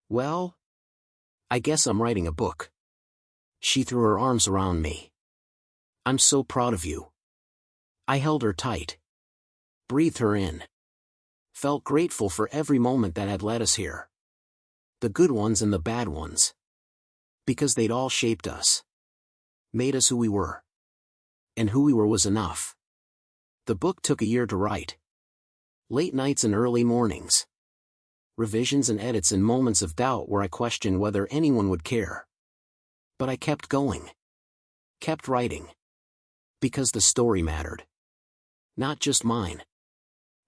Well? I guess I'm writing a book. She threw her arms around me. I'm so proud of you. I held her tight. Breathed her in. Felt grateful for every moment that had led us here. The good ones and the bad ones. Because they'd all shaped us. Made us who we were. And who we were was enough. The book took a year to write. Late nights and early mornings. Revisions and edits and moments of doubt where I questioned whether anyone would care. But I kept going. Kept writing. Because the story mattered. Not just mine.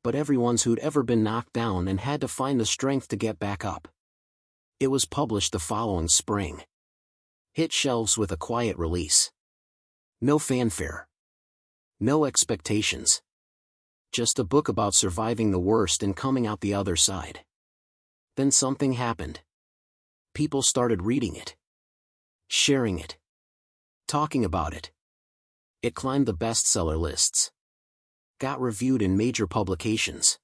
But everyone's who'd ever been knocked down and had to find the strength to get back up. It was published the following spring. Hit shelves with a quiet release. No fanfare. No expectations. Just a book about surviving the worst and coming out the other side. Then something happened. People started reading it. Sharing it. Talking about it. It climbed the bestseller lists. Got reviewed in major publications.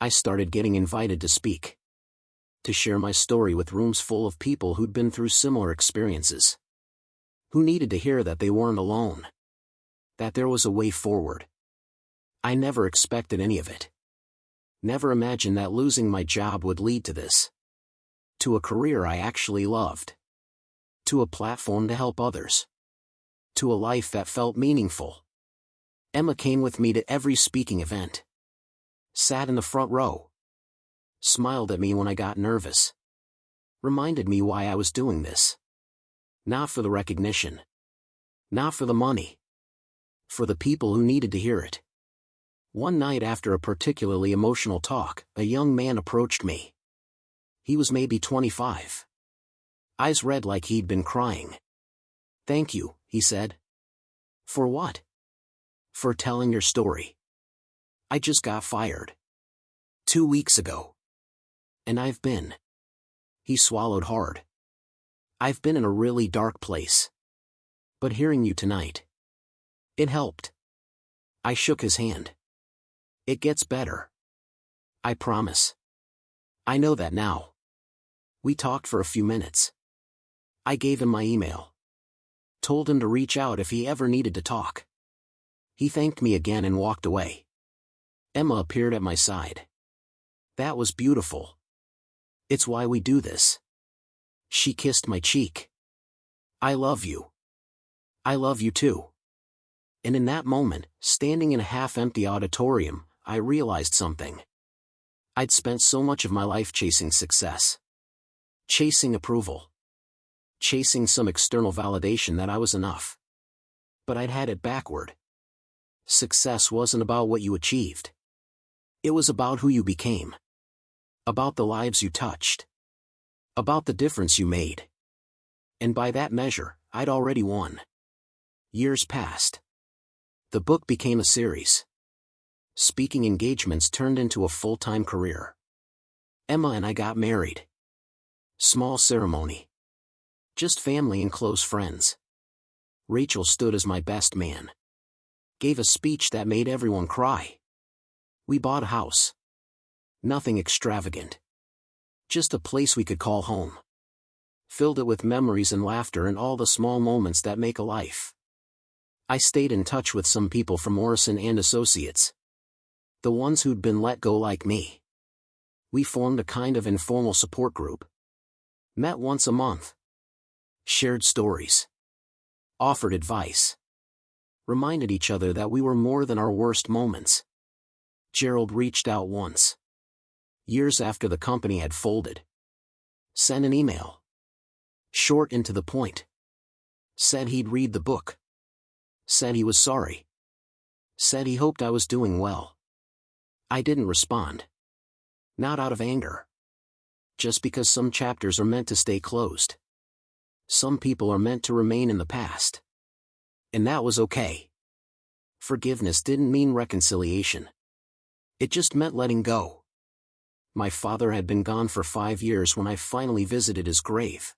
I started getting invited to speak. To share my story with rooms full of people who'd been through similar experiences. Who needed to hear that they weren't alone. That there was a way forward. I never expected any of it. Never imagined that losing my job would lead to this. To a career I actually loved. To a platform to help others. To a life that felt meaningful. Emma came with me to every speaking event. Sat in the front row. Smiled at me when I got nervous. Reminded me why I was doing this. Not for the recognition. Not for the money. For the people who needed to hear it. One night after a particularly emotional talk, a young man approached me. He was maybe 25. Eyes red like he'd been crying. Thank you, he said. For what? For telling your story. I just got fired. 2 weeks ago. And I've been. He swallowed hard. I've been in a really dark place. But hearing you tonight. It helped. I shook his hand. It gets better. I promise. I know that now. We talked for a few minutes. I gave him my email. Told him to reach out if he ever needed to talk. He thanked me again and walked away. Emma appeared at my side. That was beautiful. It's why we do this. She kissed my cheek. I love you. I love you too. And in that moment, standing in a half-empty auditorium, I realized something. I'd spent so much of my life chasing success. Chasing approval. Chasing some external validation that I was enough. But I'd had it backward. Success wasn't about what you achieved. It was about who you became. About the lives you touched. About the difference you made. And by that measure, I'd already won. Years passed. The book became a series. Speaking engagements turned into a full-time career. Emma and I got married. Small ceremony. Just family and close friends. Rachel stood as my best man. Gave a speech that made everyone cry. We bought a house. Nothing extravagant. Just a place we could call home. Filled it with memories and laughter and all the small moments that make a life. I stayed in touch with some people from Morrison and Associates. The ones who'd been let go like me. We formed a kind of informal support group. Met once a month. Shared stories. Offered advice. Reminded each other that we were more than our worst moments. Gerald reached out once. Years after the company had folded. Sent an email. Short and to the point. Said he'd read the book. Said he was sorry. Said he hoped I was doing well. I didn't respond. Not out of anger. Just because some chapters are meant to stay closed. Some people are meant to remain in the past. And that was okay. Forgiveness didn't mean reconciliation. It just meant letting go. My father had been gone for 5 years when I finally visited his grave.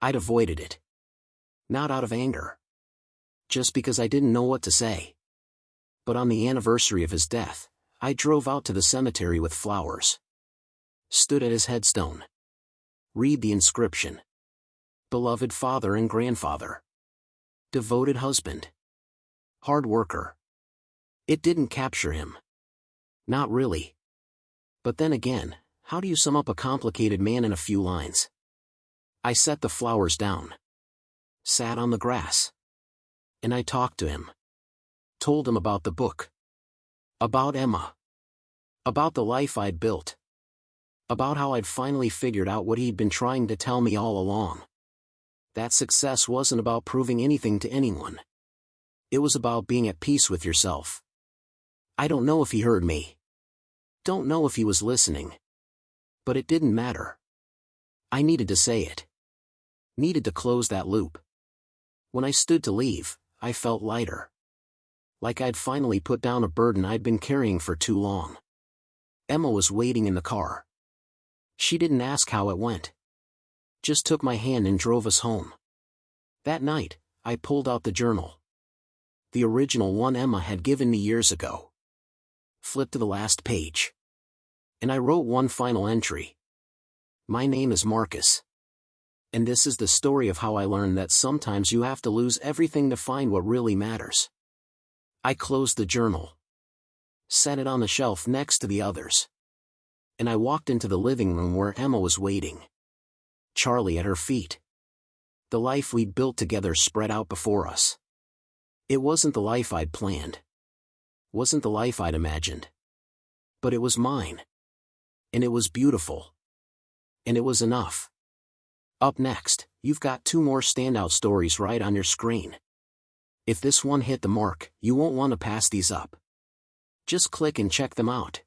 I'd avoided it. Not out of anger. Just because I didn't know what to say. But on the anniversary of his death, I drove out to the cemetery with flowers. Stood at his headstone. Read the inscription. Beloved father and grandfather. Devoted husband. Hard worker. It didn't capture him. Not really. But then again, how do you sum up a complicated man in a few lines? I set the flowers down. Sat on the grass. And I talked to him. Told him about the book. About Emma. About the life I'd built. About how I'd finally figured out what he'd been trying to tell me all along. That success wasn't about proving anything to anyone. It was about being at peace with yourself. I don't know if he heard me. Don't know if he was listening. But it didn't matter. I needed to say it. Needed to close that loop. When I stood to leave, I felt lighter. Like I'd finally put down a burden I'd been carrying for too long. Emma was waiting in the car. She didn't ask how it went. Just took my hand and drove us home. That night, I pulled out the journal. The original one Emma had given me years ago. Flipped to the last page. And I wrote one final entry. My name is Marcus. And this is the story of how I learned that sometimes you have to lose everything to find what really matters. I closed the journal. Set it on the shelf next to the others. And I walked into the living room where Emma was waiting. Charlie at her feet. The life we'd built together spread out before us. It wasn't the life I'd planned. Wasn't the life I'd imagined. But it was mine. And it was beautiful. And it was enough. Up next, you've got 2 more standout stories right on your screen. If this one hit the mark, you won't want to pass these up. Just click and check them out.